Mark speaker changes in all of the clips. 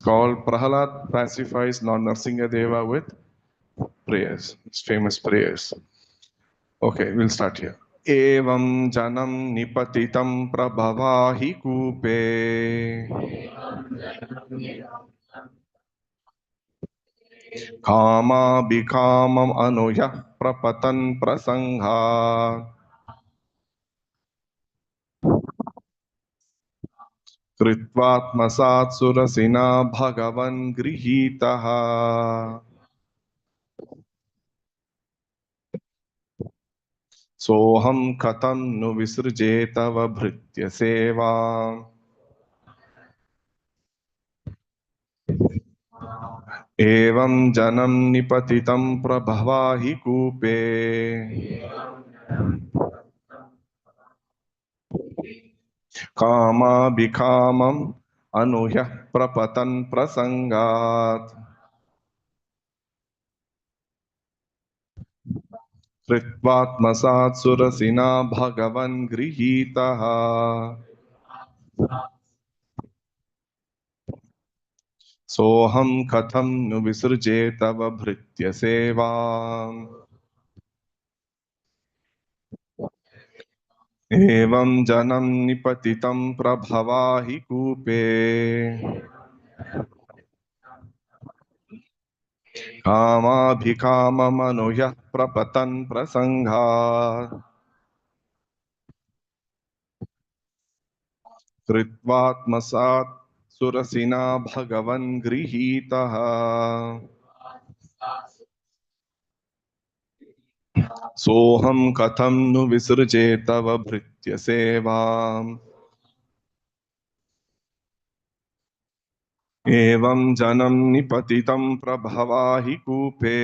Speaker 1: called Prahalad pacifies Lord Nrsingadeva with prayers, his famous prayers. Okay, we'll start here. Evam janam nipatitam prabhavahi kupe kama bikamam anuya prapatan prasangha kritvatmasat surasina bhagavan grihitaha soham katam nu visrjetava bhritya seva evam janam nipatitam prabhavahi kupe kama bikamam anuya prapatan prasangat कृत्वात्मसात् सुरसिना भगवन् गृहीतः सोऽहं कथं नु विसृजे तव भृत्य सेवाम् एवं जनं निपतितं प्रभवाहि कूपे कामाभिकाममनुयः प्रपतन् प्रसङ्गात् कृत्वात्मसात् सुरसिना भगवन् गृहीतः सोऽहं कथं नु विसृजे तव भृत्य सेवाम् एवं जनं निपतितं प्रभवाहि कूपे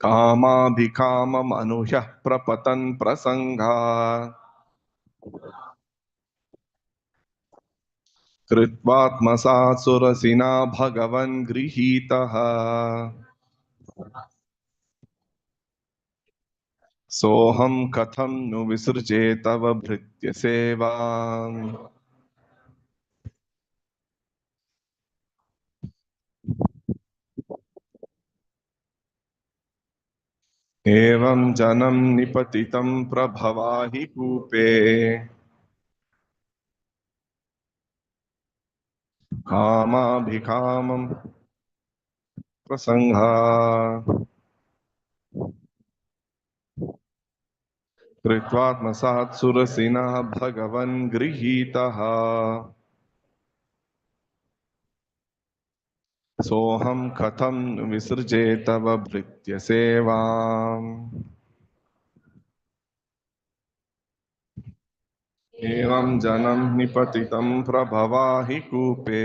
Speaker 1: कामाभिकाममनुह्यः प्रपतन् प्रसङ्गात् कृत्वात्मसात् सुरसिना भगवन् गृहीतः सोऽहं कथं नु विसृजे तव भृत्य सेवाम् एवं जनं निपतितं प्रभवाहि कूपे कामाभिकामं प्रसङ्गात् कृत्वात्मसात् सुरसिनः भगवन् गृहीतः सोऽहं कथं विसृजे तव भृत्य सेवाम् एवं जनं निपतितं प्रभवाहि कूपे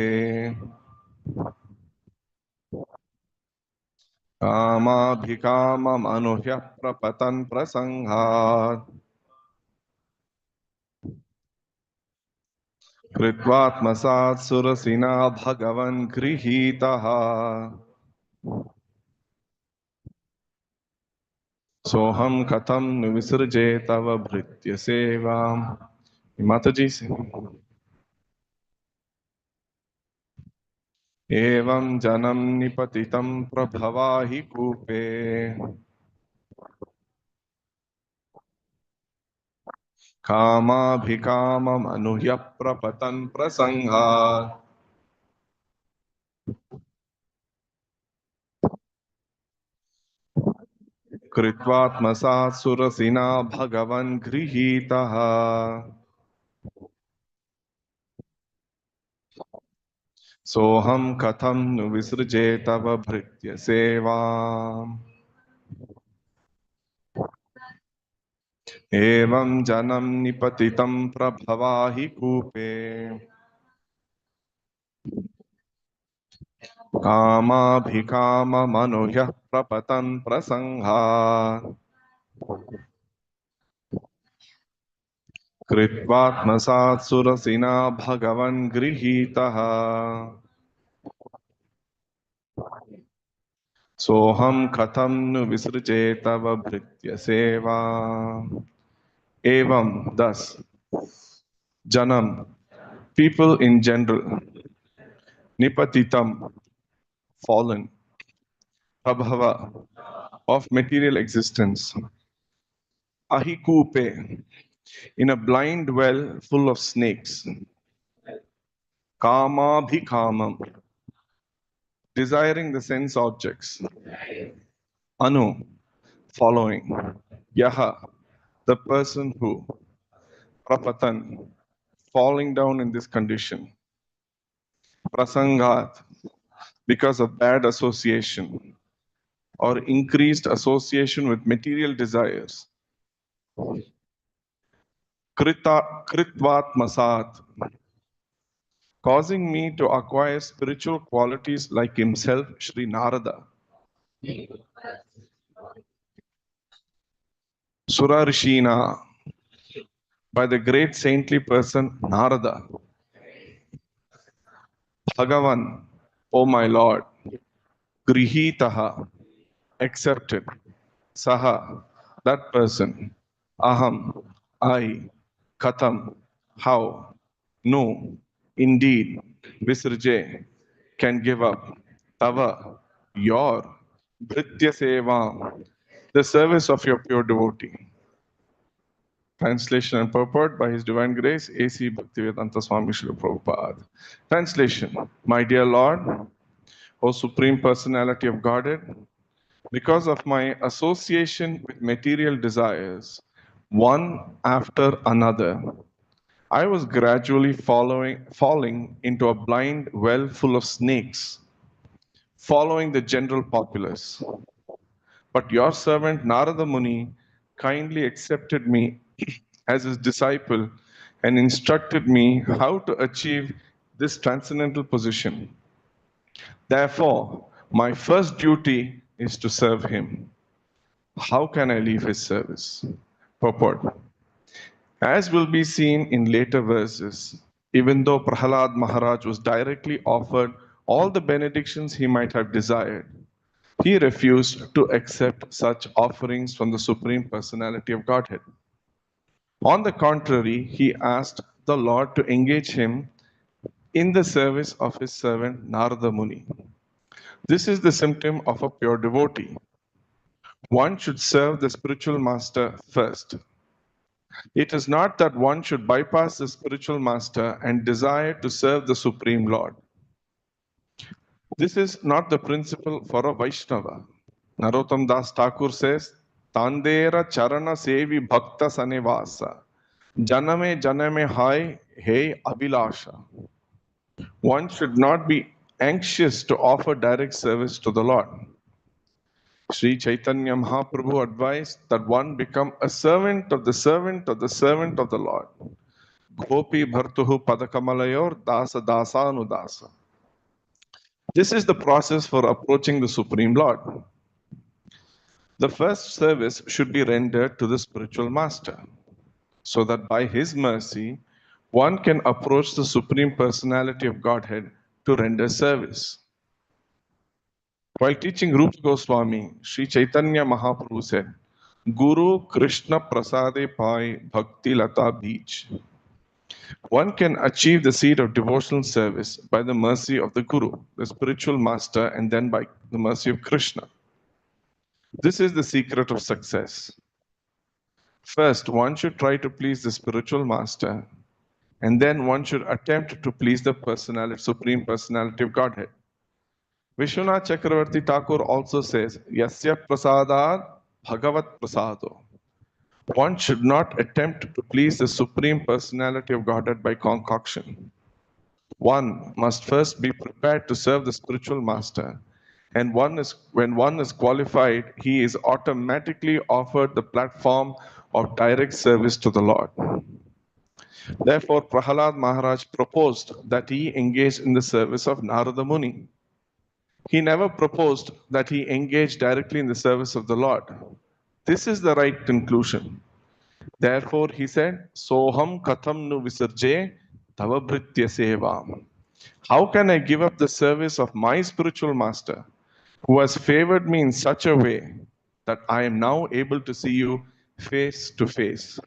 Speaker 1: कामाभिकाममनुह्यः प्रपतन् प्रसङ्गात् कृत्वात्मसात् सुरसिना भगवन् गृहीतः सोऽहं कथं नु विसृजे तव भृत्य सेवाम् माता जी से एवं जनं निपतितं प्रभवाहि कूपे कामाभिकाममनुह्यः प्रपतन् प्रसङ्गात् कृत्वात्मसात् सुरसिना भगवन् गृहीतः सोऽहं कथं नु विसृजे तव भृत्य सेवाम् एवं जनं निपतितं प्रभवाहि कूपे कामाभिकाममनुह्यः प्रपतन् प्रसङ्गात् कृत्वात्मसात् सुरसिना भगवन् गृहीतः सोऽहं कथं नु विसृजे तव भृत्य सेवाम् एवं 10 जन्म people in general. Nipatitam, fallen. Prabhava, of material existence. Ahikupe, in a blind well full of snakes. Kamabhikamam, desiring the sense objects. Anu, following. Yaha, the person who. Prapatan, falling down in this condition. Prasangat, because of bad association or increased association with material desires. Kritvat Masat, causing me to acquire spiritual qualities like himself, Sri Narada. Surarishina, by the great saintly person Narada. Bhagavan, O my Lord. Grihitaha, accepted. Saha, that person. Aham, I. Katham, how. No, indeed. Visrje, can give up. Tava, your. Bhritya Seva, the service of your pure devotee. Translation and purport by His Divine Grace, A.C. Bhaktivedanta Swami Srila Prabhupada. Translation. My dear Lord, O Supreme Personality of Godhead, because of my association with material desires, one after another, I was gradually falling into a blind well full of snakes, following the general populace. But your servant Narada Muni kindly accepted me as his disciple and instructed me how to achieve this transcendental position. Therefore, my first duty is to serve him. How can I leave his service? Purport. As will be seen in later verses, even though Prahalad Maharaj was directly offered all the benedictions he might have desired, he refused to accept such offerings from the Supreme Personality of Godhead. On the contrary, he asked the Lord to engage him in the service of his servant Narada Muni. This is the symptom of a pure devotee. One should serve the spiritual master first. It is not that one should bypass the spiritual master and desire to serve the Supreme Lord. This is not the principle for a Vaishnava. Narottam Das Thakur says, Tandera Charana Sevi Bhakta Sanevasa. Janame Janame Hai Hey Abhilasha. One should not be anxious to offer direct service to the Lord. Sri Chaitanya Mahaprabhu advised that one become a servant of the servant of the servant of the Lord. Gopi Bhartuhu Padakamalayur Dasa Dasanudasa. This is the process for approaching the Supreme Lord. The first service should be rendered to the spiritual master, so that by his mercy, one can approach the Supreme Personality of Godhead to render service. While teaching Rupa Goswami, Sri Chaitanya Mahaprabhu said, Guru Krishna Prasade Pai Bhakti Lata Beach. One can achieve the seat of devotional service by the mercy of the Guru, the spiritual master, and then by the mercy of Krishna. This is the secret of success. First, one should try to please the spiritual master, and then one should attempt to please the Supreme Personality of Godhead. Vishwanath Chakravarti Thakur also says, Yasya prasadad bhagavat prasado. One should not attempt to please the Supreme Personality of Godhead by concoction. One must first be prepared to serve the spiritual master, and when one is qualified, he is automatically offered the platform of direct service to the Lord. Therefore, Prahalad Maharaj proposed that he engage in the service of Narada Muni. He never proposed that he engage directly in the service of the Lord. This is the right conclusion. Therefore, he said, Soham katham nu visarje tava bhritya seva. How can I give up the service of my spiritual master, who has favored me in such a way that I am now able to see you face to face?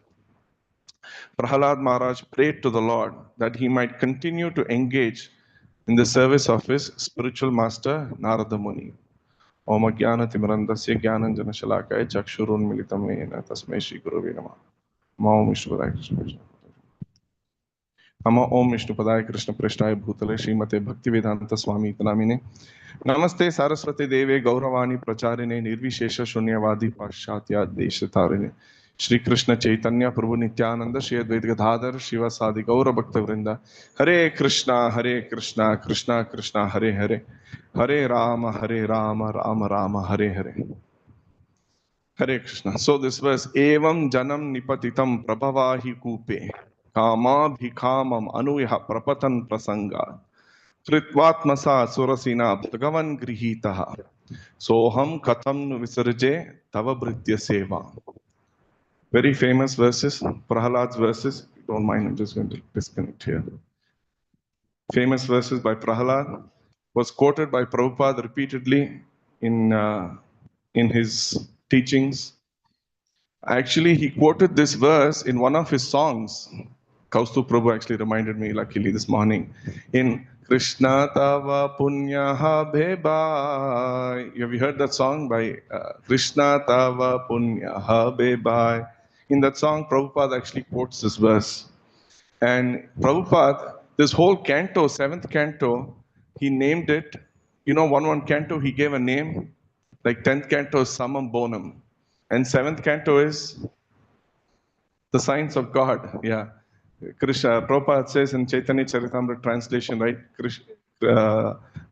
Speaker 1: Prahalad Maharaj prayed to the Lord that he might continue to engage in the service of his spiritual master Narada Muni. Om Jnana Timirandasya Jnananjana Shalakaya Chakshurunmilitam Yena Tasmai Shri Gurave Namah. Om Vishnupadaya Krishna Prishna. Nama Om Vishnupadaya Krishna Prishtaya Bhutale Srimate Bhaktivedanta Swami Namine. Namaste Saraswati Deve Gauravani Pracharine Nirvishesha Shunyavadi Paschatya Deshatarine. Shri Krishna Chaitanya Prabhu Nityananda Shri Advaita Gadadhar Shiva Sadi Gaura Bhakta Vrinda. Hare Krishna Krishna Krishna Hare Hare. Hare Rama Rama Rama Hare Hare. Hare Krishna. So this verse, Evam Janam Nipatitam Prabhavahi Kupe Kama Bhikamam Anuyaha Prapatan Prasanga Kritvatmasa Surasina Bhagavan Grihitaha Soham Katam Visarje Tava Britya Seva. Very famous verses, Prahalad's verses. Don't mind, I'm just going to disconnect here. Famous verses by Prahalad was quoted by Prabhupada repeatedly in his teachings. Actually, he quoted this verse in one of his songs. Kaustuv Prabhu actually reminded me, luckily, this morning. In Krishna Tava Punyaha Bebai. Have you heard that song by Krishna Tava Punyaha Bebai? In that song, Prabhupada actually quotes this verse. And Prabhupada, this whole canto, seventh canto, he named it, one canto, he gave a name. Like 10th canto is Samam Bonam. And 7th canto is the Science of God. Yeah. Krishna, Prabhupada says in Chaitanya Charitamrita translation, right?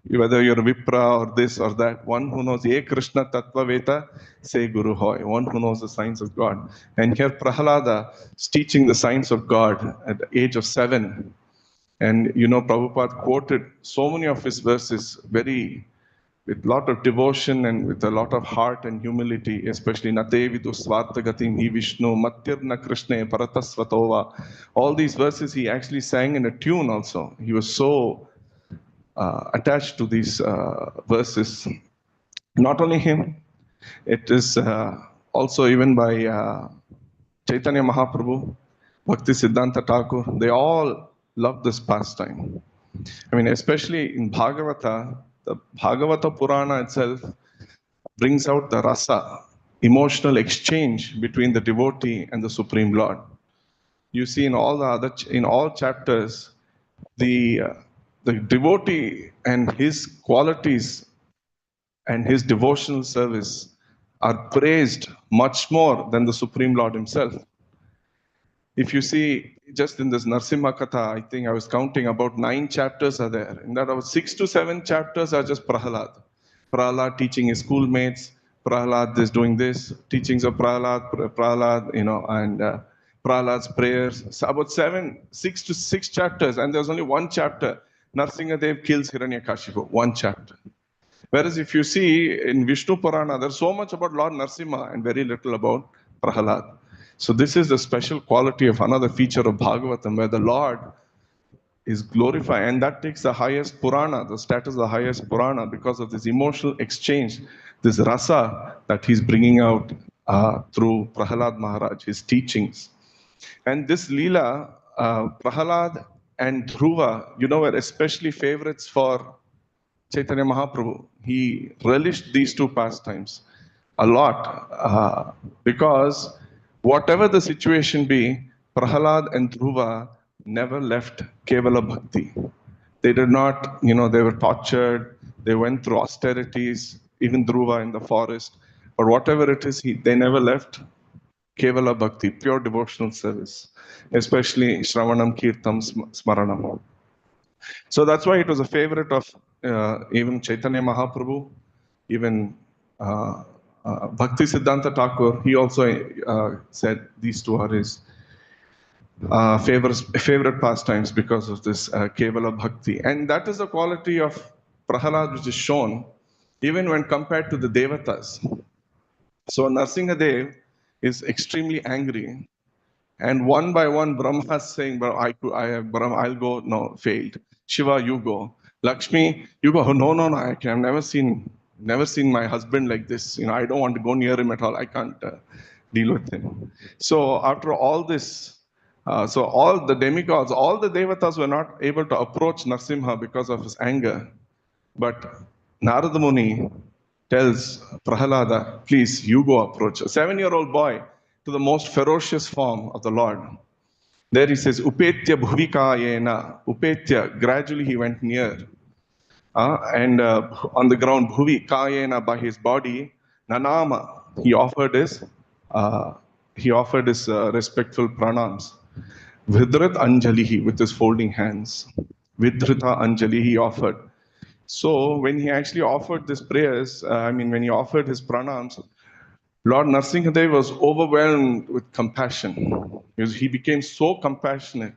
Speaker 1: Whether you're a Vipra or this or that, one who knows Ye Krishna Tattva Veta, say Guru Hoy, one who knows the science of God. And here Prahalada is teaching the science of God at the age of 7. And Prabhupada quoted so many of his verses with a lot of devotion and with a lot of heart and humility, especially Nate vidu swartagatim hi Vishnu, Matyarna Krishna Paratasvatova. All these verses he actually sang in a tune also. He was so attached to these verses. Not only him, it is also even by Chaitanya Mahaprabhu, Bhakti Siddhanta Thakur. They all love this pastime. I mean, especially in Bhagavata, the Bhagavata Purana itself brings out the rasa, emotional exchange between the devotee and the Supreme Lord. You see in all chapters, the devotee and his qualities and his devotional service are praised much more than the Supreme Lord himself. If you see, just in this Narsimha Katha, I think I was counting about 9 chapters are there. In that, about 6 to 7 chapters are just Prahalad. Prahalad teaching his schoolmates, Prahalad is doing this, teachings of Prahalad, and Prahalad's prayers. So about 6 to 6 chapters, and there's only 1 chapter. Narsingadev kills Hiranyakashipu, 1 chapter. Whereas if you see in Vishnu Purana, there's so much about Lord Narsimha and very little about Prahalad. So this is the special quality of another feature of Bhagavatam, where the Lord is glorified, and that takes the highest Purana, the status of the highest Purana, because of this emotional exchange, this rasa that he's bringing out through Prahalad Maharaj, his teachings. And this Leela, Prahalad and Dhruva, were especially favorites for Chaitanya Mahaprabhu. He relished these 2 pastimes a lot because whatever the situation be, Prahalad and Dhruva never left Kevala Bhakti. They did not, they were tortured, they went through austerities, even Dhruva in the forest, but whatever it is, they never left Kevala Bhakti, pure devotional service, especially Shravanam, Kirtam, Smaranam. So that's why it was a favorite of even Chaitanya Mahaprabhu, even Bhakti Siddhanta Thakur. He also said these 2 are his favorite pastimes because of this Kevala Bhakti. And that is the quality of Prahalad which is shown even when compared to the Devatas. So Narsingadev is extremely angry. And one by one, Brahma is saying, Brahma, I'll go, no, failed. Shiva, you go. Lakshmi, you go, no, I've never seen my husband like this. I don't want to go near him at all. I can't deal with him. So after all this, So all the demigods, all the devatas were not able to approach Narsimha because of his anger. But Narada Muni tells Prahalada, please, you go approach a 7-year-old boy to the most ferocious form of the Lord. There he says, Upetya Bhuvikayena. Upetya, gradually he went near. And on the ground, Bhuvi Kayena, by his body, Nanama, uh, he offered his respectful pranams. Vidrat Anjalihi, with his folding hands. Vidrita Anjali, he offered. So when he actually offered these prayers, when he offered his pranams, Lord Narsingadev was overwhelmed with compassion. He became so compassionate.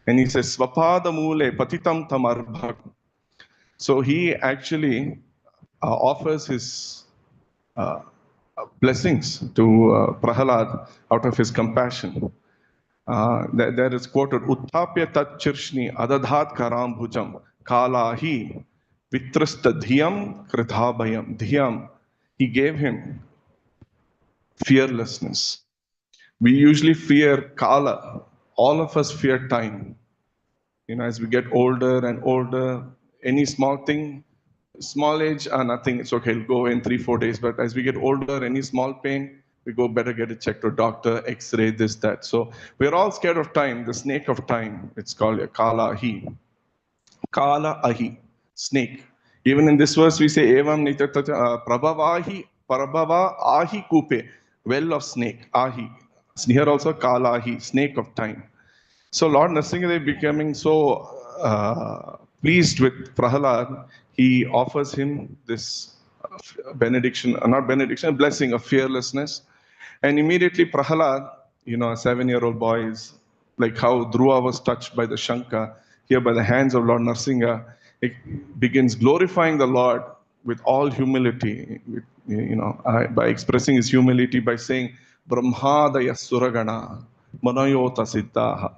Speaker 1: And he says, Swapada mule patitam tamarbhak. So he actually offers his uh, blessings to Prahalad out of his compassion. There is quoted, Uttapya tat chirshni adadhat karam bhujam kalahi vitrasta dhyam krithabhayam. Dhyam, he gave him fearlessness. We usually fear kala. All of us fear time. As we get older and older, any small thing, small age, nothing, it's okay, it'll go in 3-4 days. But as we get older, any small pain, we go better get it checked to doctor, x-ray, this, that. So we're all scared of time, the snake of time. It's called a kala ahi. Kala ahi, snake. Even in this verse, we say, Evam nityatata prabhavahi, prabhava ahi kupe, well of snake, ahi. Here also kala ahi, snake of time. So Lord Nrsimhadev becoming so pleased with Prahalad, he offers him this benediction, not benediction, a blessing of fearlessness. And immediately Prahalad, a 7-year-old boy, is like how Dhruva was touched by the Shankha, here by the hands of Lord Narsinga, it begins glorifying the Lord with all humility, by expressing his humility by saying, Brahmadaya Suragana, Manayota Siddhaha.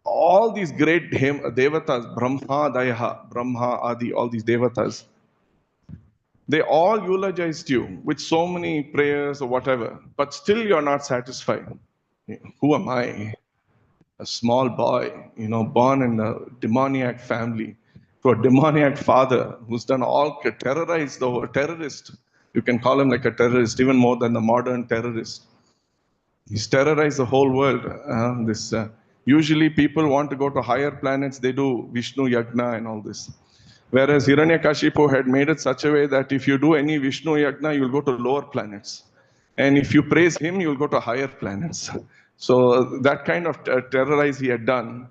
Speaker 1: All these great devatas, Brahma, Dayaha, Brahma, Adi, all these devatas, they all eulogized you with so many prayers or whatever, but still you're not satisfied. Who am I? A small boy, born in a demoniac family, to a demoniac father who's done all, terrorized the terrorist. You can call him like a terrorist, even more than the modern terrorist. He's terrorized the whole world. Usually people want to go to higher planets, they do Vishnu Yagna and all this. Whereas Hiranyakashipu had made it such a way that if you do any Vishnu Yagna, you'll go to lower planets. And if you praise him, you'll go to higher planets. So that kind of terrorize he had done.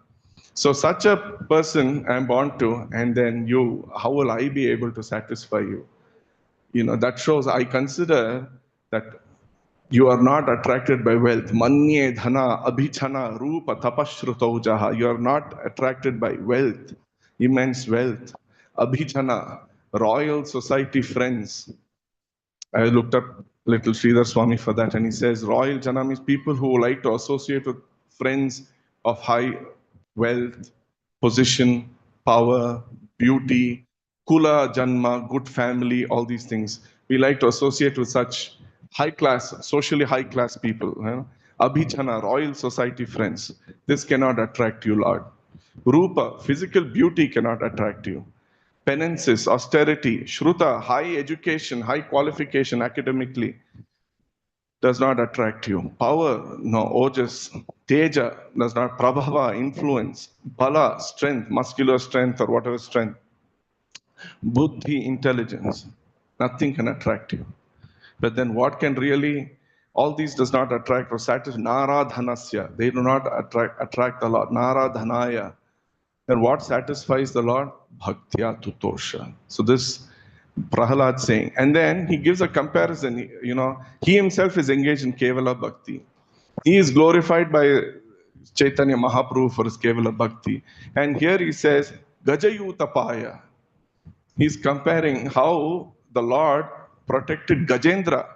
Speaker 1: So such a person I'm born to, and then how will I be able to satisfy you? That shows I consider that you are not attracted by wealth. Manye dhana abhichana rupa tapashrutau jaha. You are not attracted by wealth, immense wealth. Abhichana, royal society friends. I looked up little Sridhar Swami for that, and he says royal jana means people who like to associate with friends of high wealth, position, power, beauty, kula, janma, good family, all these things. We like to associate with such high class, socially high class people. Abhichana, royal society friends. This cannot attract you, Lord. Rupa, physical beauty cannot attract you. Penances, austerity, shruta, high education, high qualification academically does not attract you. Power, no, ojas, teja does not, prabhava, influence, bala, strength, muscular strength or whatever strength, buddhi, intelligence, nothing can attract you. But then what can really, all these does not attract or satisfy, naradhanasya, they do not attract the Lord, naradhanaya. Then what satisfies the Lord? Bhaktya tutosha. So this Prahalad saying, and then he gives a comparison. He himself is engaged in Kevala Bhakti. He is glorified by Chaitanya Mahaprabhu for his Kevala Bhakti. And here he says, Gajayutapaya. He's comparing how the Lord protected Gajendra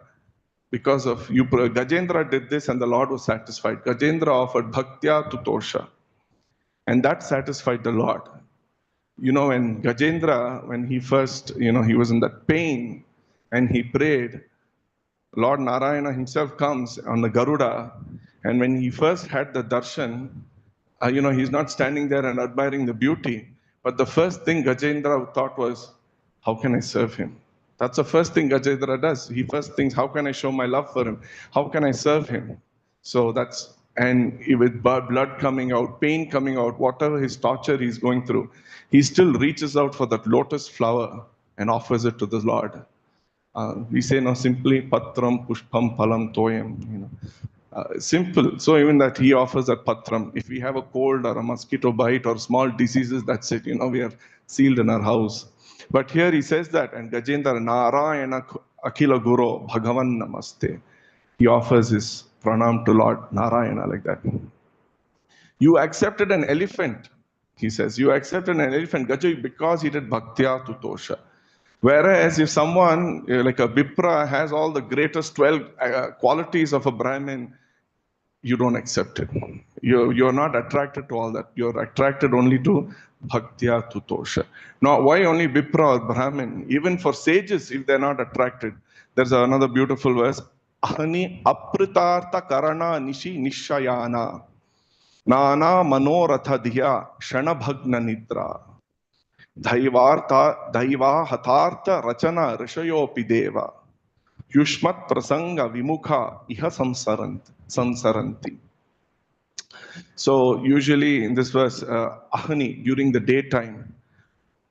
Speaker 1: because of you. Gajendra did this and the Lord was satisfied. Gajendra offered Bhaktya Tutosha. And that satisfied the Lord. When Gajendra, when he first, he was in that pain and he prayed, Lord Narayana himself comes on the Garuda And when he first had the darshan, he's not standing there and admiring the beauty, but the first thing Gajendra thought was, how can I serve him? That's the first thing Gajendra does. He first thinks, how can I show my love for him? How can I serve him? So and with blood coming out, pain coming out, whatever his torture he's going through, he still reaches out for that lotus flower and offers it to the Lord. We say now simply patram pushpam phalam toyam. Simple. So even that he offers that patram. If we have a cold or a mosquito bite or small diseases, that's it. We are sealed in our house. But here he says that, and Gajendra Narayana Akila Guru Bhagavan Namaste. He offers his pranam to Lord Narayana like that. You accepted an elephant, he says. You accepted an elephant, Gaja, because he did bhaktya tutosha. Whereas if someone like a Vipra has all the greatest 12 qualities of a Brahmin, you don't accept it. You're not attracted to all that. You're attracted only to bhaktya tutosha. Now, why only Vipra or Brahmin? Even for sages, if they're not attracted, there's another beautiful verse. Ahani apritartha karana nishi nishayana nana manoratha dhiya shanabhagna nidra daiva hatartha rachana rishayopi deva yushmat prasanga vimukha iha sansaranti. So usually in this verse, ahani, during the daytime,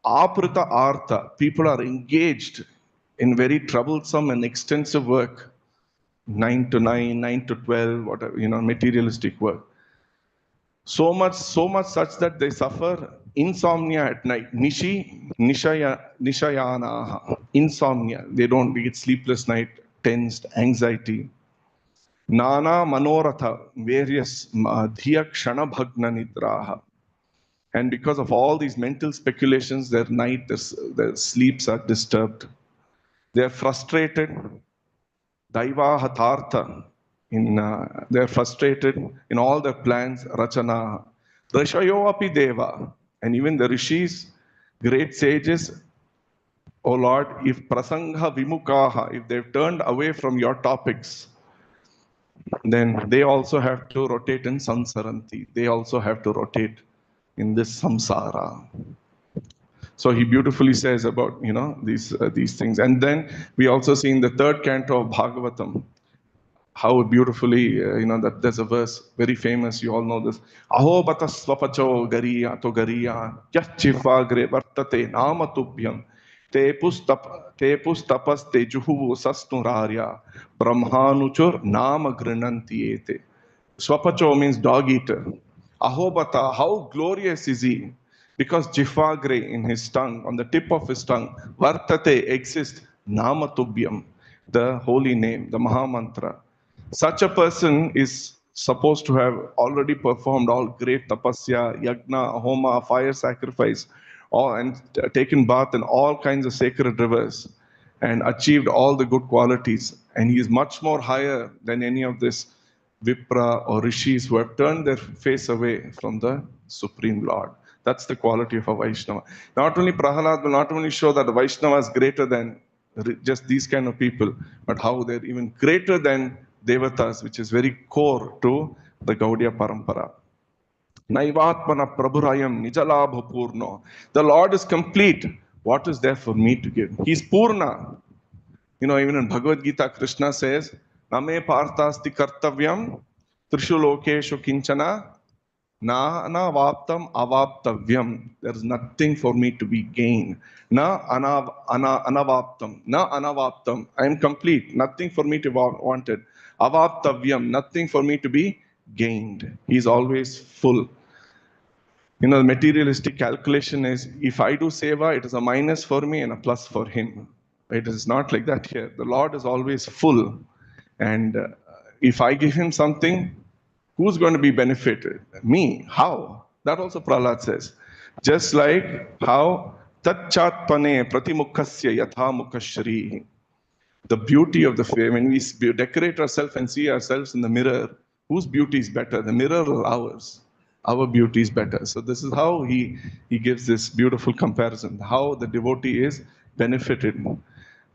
Speaker 1: aprita artha, people are engaged in very troublesome and extensive work, 9 to 9, 9 to 12, whatever, materialistic work. So much such that they suffer insomnia at night. Nishayana, insomnia. They don't get sleepless night, tensed, anxiety. Nana manoratha, various dhiya kshana bhagna nidraha. And because of all these mental speculations, their sleeps are disturbed. They are frustrated. Daiva hathartha. They're frustrated in all their plans. Rachana. Rishayo api deva. And even the rishis, great sages, O Lord, if prasangha vimukaha, if they've turned away from your topics, then they also have to rotate in sansaranti. They also have to rotate in this samsara. So he beautifully says about these things. And then we also see in the third canto of Bhagavatam how beautifully that there's a verse very famous. You all know this. Aho bata swapacho gariya to gariya yachifagre vartate namatubhyam te pustapas te juhu sasnurarya brahmanuchur nama grinanti ete. Swapacho means dog eater. Ahobata, how glorious is he? Because Jifagre in his tongue, on the tip of his tongue, Vartate exists, Namatubhyam, the holy name, the Mahamantra. Such a person is supposed to have already performed all great tapasya, yagna, homa, fire sacrifice, and taken bath in all kinds of sacred rivers and achieved all the good qualities. And he is much more higher than any of this Vipra or Rishis who have turned their face away from the Supreme Lord. That's the quality of a Vaishnava. Not only Prahalad will not only show that the Vaishnava is greater than just these kind of people, but how they're even greater than Devatas, which is very core to the Gaudiya Parampara. Naivatmana Prabhurayam Nijalabha Purno. The Lord is complete. What is there for me to give? He's Purna. Even in Bhagavad Gita, Krishna says, Name Parthasti Kartavyam Trishu Lokeshu Kinchana Na Anavaptam Avaptavyam. There is nothing for me to be gained. Anavaptam. Na Anavaptam. I am complete. Nothing for me to be wanted. Avaptavyam. Nothing for me to be gained. He is always full. The materialistic calculation is, if I do seva, it is a minus for me and a plus for him. It is not like that here. The Lord is always full. And if I give him something, who's going to be benefited? Me. How? That also Prahlad says. Just like how Tatchatpane Pratimukhasya Yatha Mukhashri. The beauty of the face, when we decorate ourselves and see ourselves in the mirror, whose beauty is better? The mirror or ours? Our beauty is better. So this is how he gives this beautiful comparison, how the devotee is benefited.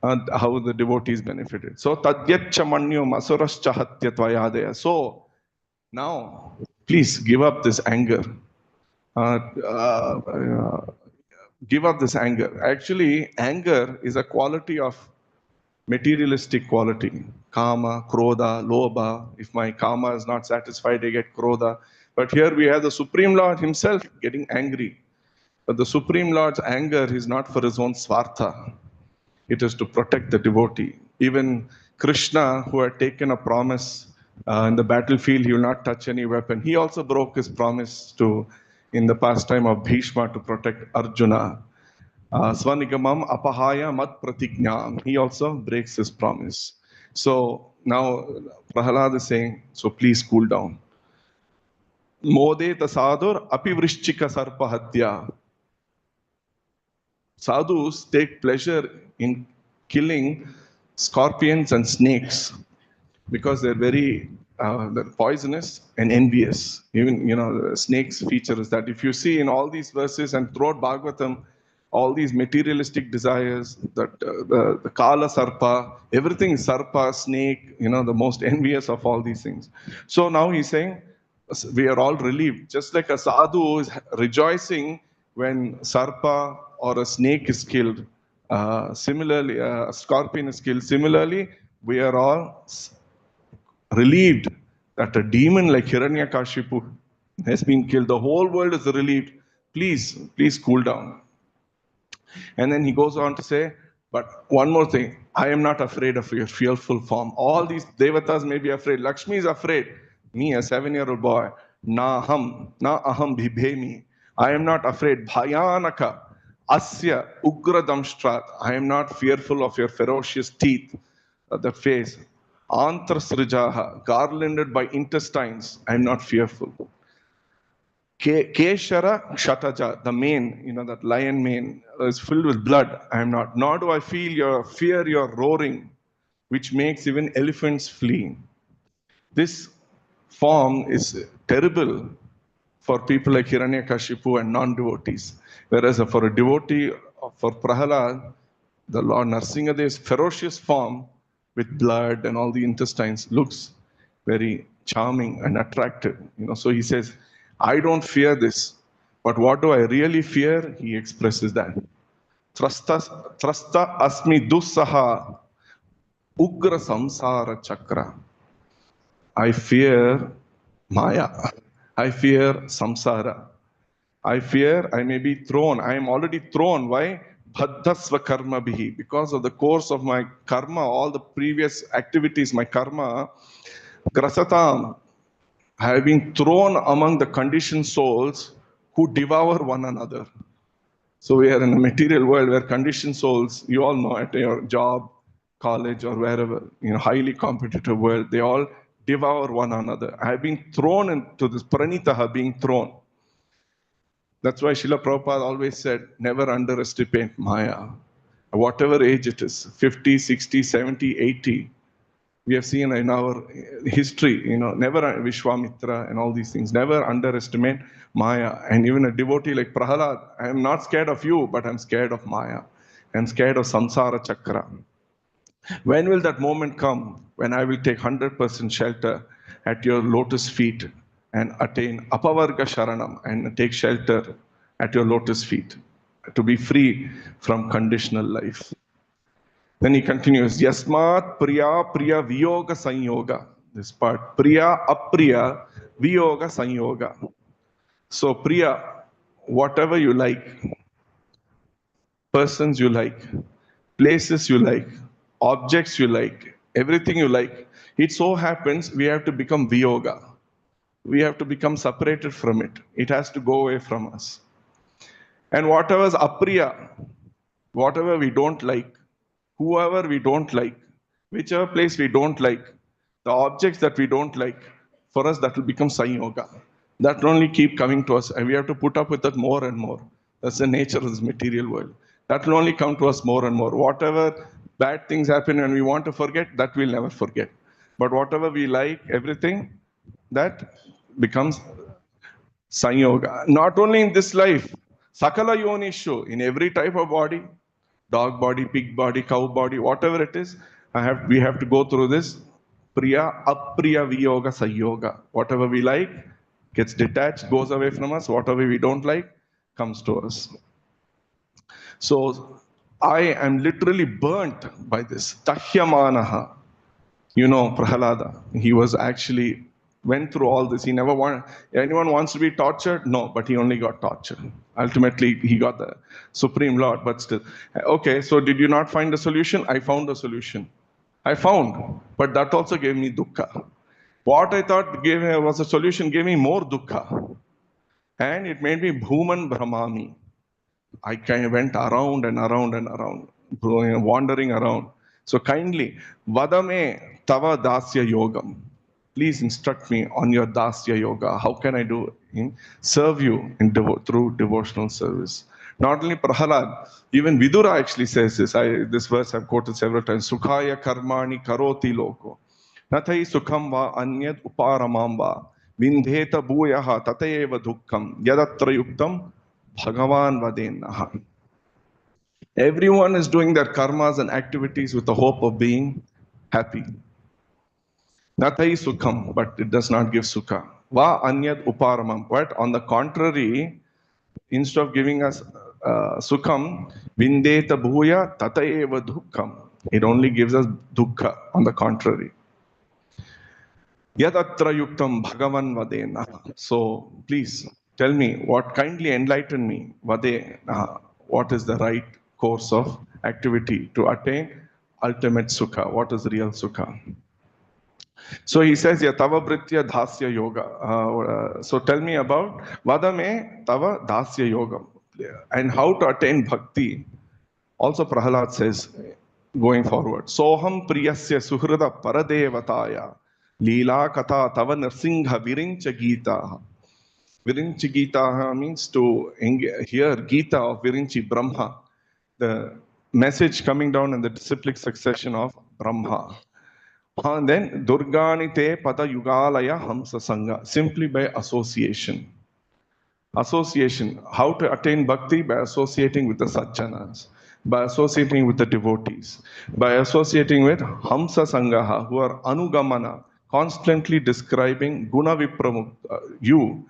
Speaker 1: How the devotee is benefited. So tadyatcha manyum asurascha hatya tvayadaya. So Now, please give up this anger. Uh, uh, uh, give up this anger. Actually, anger is a quality of materialistic quality. Kama, krodha, lobha. If my kama is not satisfied, I get krodha. But here we have the Supreme Lord himself getting angry. But the Supreme Lord's anger is not for his own swartha. It is to protect the devotee. Even Krishna, who had taken a promise in the battlefield, he will not touch any weapon. He also broke his promise in the pastime of Bhishma, to protect Arjuna. Swanigamam apahaya mat pratignyam. He also breaks his promise. So now Prahalad is saying, so please cool down. Mode tasadur apivrishchika sarpahatya. Sadhus take pleasure in killing scorpions and snakes because they're poisonous and envious. Even, the snakes feature is that if you see in all these verses and throughout Bhagavatam, all these materialistic desires, that the Kala Sarpa, everything is Sarpa, snake, the most envious of all these things. So now he's saying, we are all relieved. Just like a sadhu is rejoicing when Sarpa or a snake is killed, similarly, a scorpion is killed. Similarly, we are all relieved that a demon like Hiranyakashipu has been killed. The whole world is relieved. Please cool down. And then he goes on to say, but one more thing, I am not afraid of your fearful form. All these devatas may be afraid. Lakshmi is afraid. Me, a 7-year-old boy, na aham bhibhemi. I am not afraid. Bhayanaka, asya ugra damstrat. I am not fearful of your ferocious teeth, the face. Antrasrijaha, garlanded by intestines. I am not fearful. Keshara Kshataja, the mane, that lion mane is filled with blood. I am not. Nor do I fear your roaring, which makes even elephants flee. This form is terrible for people like Hiranyakashipu and non-devotees. Whereas for a devotee, for Prahalad, the Lord Nrsingadev's ferocious form with blood and all the intestines looks very charming and attractive. So he says, I don't fear this, but what do I really fear? He expresses that. Trasta asmi dussaha ugra samsara chakra. I fear Maya. I fear samsara. I fear I may be thrown. I am already thrown. Why? Bhaddhasva karma bihi. Because of the course of my karma, all the previous activities, my karma, grasatam, I have been thrown among the conditioned souls who devour one another. So we are in a material world where conditioned souls, you all know, at your job, college, or wherever, highly competitive world, they all devour one another. I have been thrown into this pranitaha, being thrown. That's why Srila Prabhupada always said, never underestimate Maya. Whatever age it is, 50, 60, 70, 80, we have seen in our history, never Vishwamitra and all these things, never underestimate Maya. And even a devotee like Prahalad, I am not scared of you, but I'm scared of Maya. I'm scared of samsara chakra. When will that moment come when I will take 100% shelter at your lotus feet and attain apavarga sharanam and take shelter at your lotus feet to be free from conditional life? Then he continues, Yasmat Priya Priya Viyoga Sanyoga. This part, Priya Apriya Viyoga Sanyoga. So, Priya, whatever you like, persons you like, places you like, objects you like, everything you like, it so happens we have to become Viyoga. We have to become separated from it. It has to go away from us. And whatever is Apriya, whatever we don't like, whoever we don't like, whichever place we don't like, the objects that we don't like, for us that will become Sanyoga. That will only keep coming to us, and we have to put up with that more and more. That's the nature of this material world. That will only come to us more and more. Whatever bad things happen and we want to forget, that we'll never forget. But whatever we like, everything, that becomes Sanyoga. Not only in this life, Sakala Yonishu, in every type of body, dog body, pig body, cow body, whatever it is, we have to go through this Priya, Apriya Viyoga Sayoga. Whatever we like gets detached, goes away from us. Whatever we don't like comes to us. So I am literally burnt by this. Tahyamanaha. You know, Prahalada, he was actually went through all this. He never wanted, anyone wants to be tortured? No, but he only got tortured. Ultimately, he got the Supreme Lord, but still. Okay, so did you not find a solution? I found a solution. I found, but that also gave me dukkha. What I thought was a solution gave me more dukkha. And it made me bhuman brahmami. I kind of went around and around and around, wandering around. So kindly, vadame tava dasya yogam. Please instruct me on your dasya yoga. How can I do serve you through devotional service? Not only Prahalad, even Vidura actually says this. This verse I've quoted several times. Sukhaya karmani karoti loko. Nathai sukham va anyad uparamam va. Vindheta bhuyaha tatayeva dukkam. Yadatra yuktam Bhagavan vadenaha. Everyone is doing their karmas and activities with the hope of being happy. Nathai sukham, but it does not give sukha. Va anyad uparamam. But on the contrary, instead of giving us sukham, vindeta bhuya tatayeva dukkam. It only gives us dukkha, on the contrary. Yadatra yuktam bhagavan vadena. So please tell me, kindly enlighten me, vade, what is the right course of activity to attain ultimate sukha? What is real sukha? So he says, ya tava britya dhasya yoga. So tell me about vadame tava dhasya yoga and how to attain bhakti. Also Prahalad says, going forward, soham priyasya suhrada paradevataya leela katha tava narsingha virincha gita. Virinchi gita means to hear Gita of Virinchi Brahma, the message coming down in the disciplic succession of Brahma. And then Durganite Pada Yugalaya Hamsa Sangha, simply by association. Association. How to attain bhakti? By associating with the satchanas, by associating with the devotees, by associating with Hamsa Sangaha, who are Anugamana, constantly describing Guna Vipramukta, you,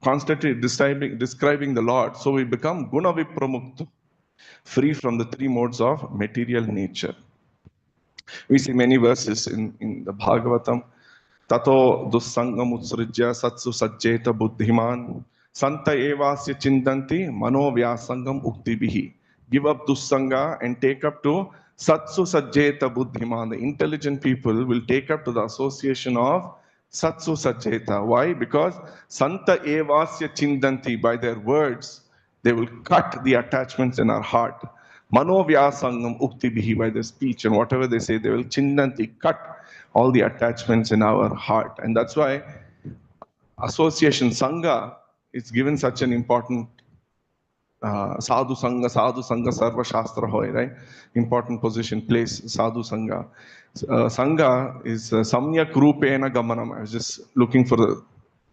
Speaker 1: constantly describing the Lord. So we become Guna Vipramukta, free from the three modes of material nature. We see many verses in the Bhagavatam. Tato dussangam utsrijya satsu sajjeta buddhiman santa evasya chindanti mano vyasangam uktibihi. Give up dussanga and take up to satsu sajjeta buddhiman. The intelligent people will take up to the association of satsu sajjeta. Why? Because santa evasya chindanti, by their words, they will cut the attachments in our heart. Mano vyasangam uktibihi, by their speech and whatever they say, they will chindanti, cut all the attachments in our heart. And that's why association sangha is given such an important sadhu sangha sarva shastra hoy, right? Important position, place sadhu sangha. Sangha is samyak rupena gamanam. I was just looking for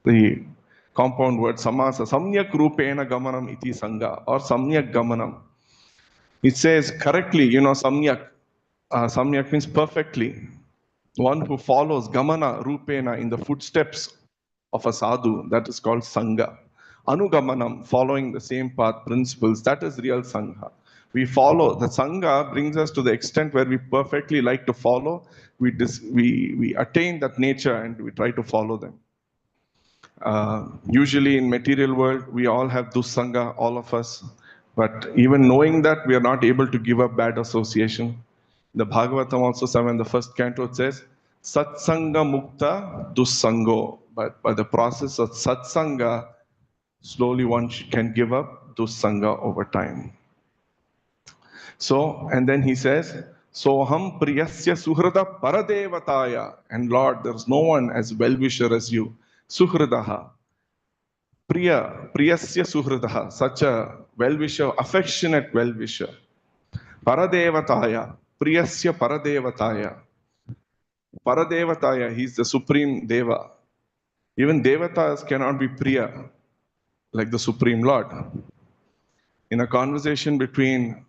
Speaker 1: the compound word samasa. Samyak rupena gamanam iti sangha, or samyak gamanam. It says correctly, samyak. Samyak means perfectly. One who follows gamana rupena in the footsteps of a sadhu, that is called sangha. Anugamanam, following the same path, principles, that is real sangha. We follow, the sangha brings us to the extent where we perfectly like to follow, we attain that nature and we try to follow them. Usually in material world, we all have dussanga, all of us. But even knowing that, we are not able to give up bad association. The Bhagavatam also, in the first canto, it says, Satsanga Mukta Dussango. But by the process of Satsanga, slowly one can give up Dussanga over time. So, and then he says, Soham Priyasya Suhrada Paradevataya. And Lord, there's no one as well-wisher as you. Suhradaha. Priyasya Suhradaha. Such a well-wisher, affectionate well-wisher. Paradevataya. Priyasya Paradevataya. Paradevataya, he's the supreme Deva. Even Devatas cannot be Priya, like the Supreme Lord. In a conversation between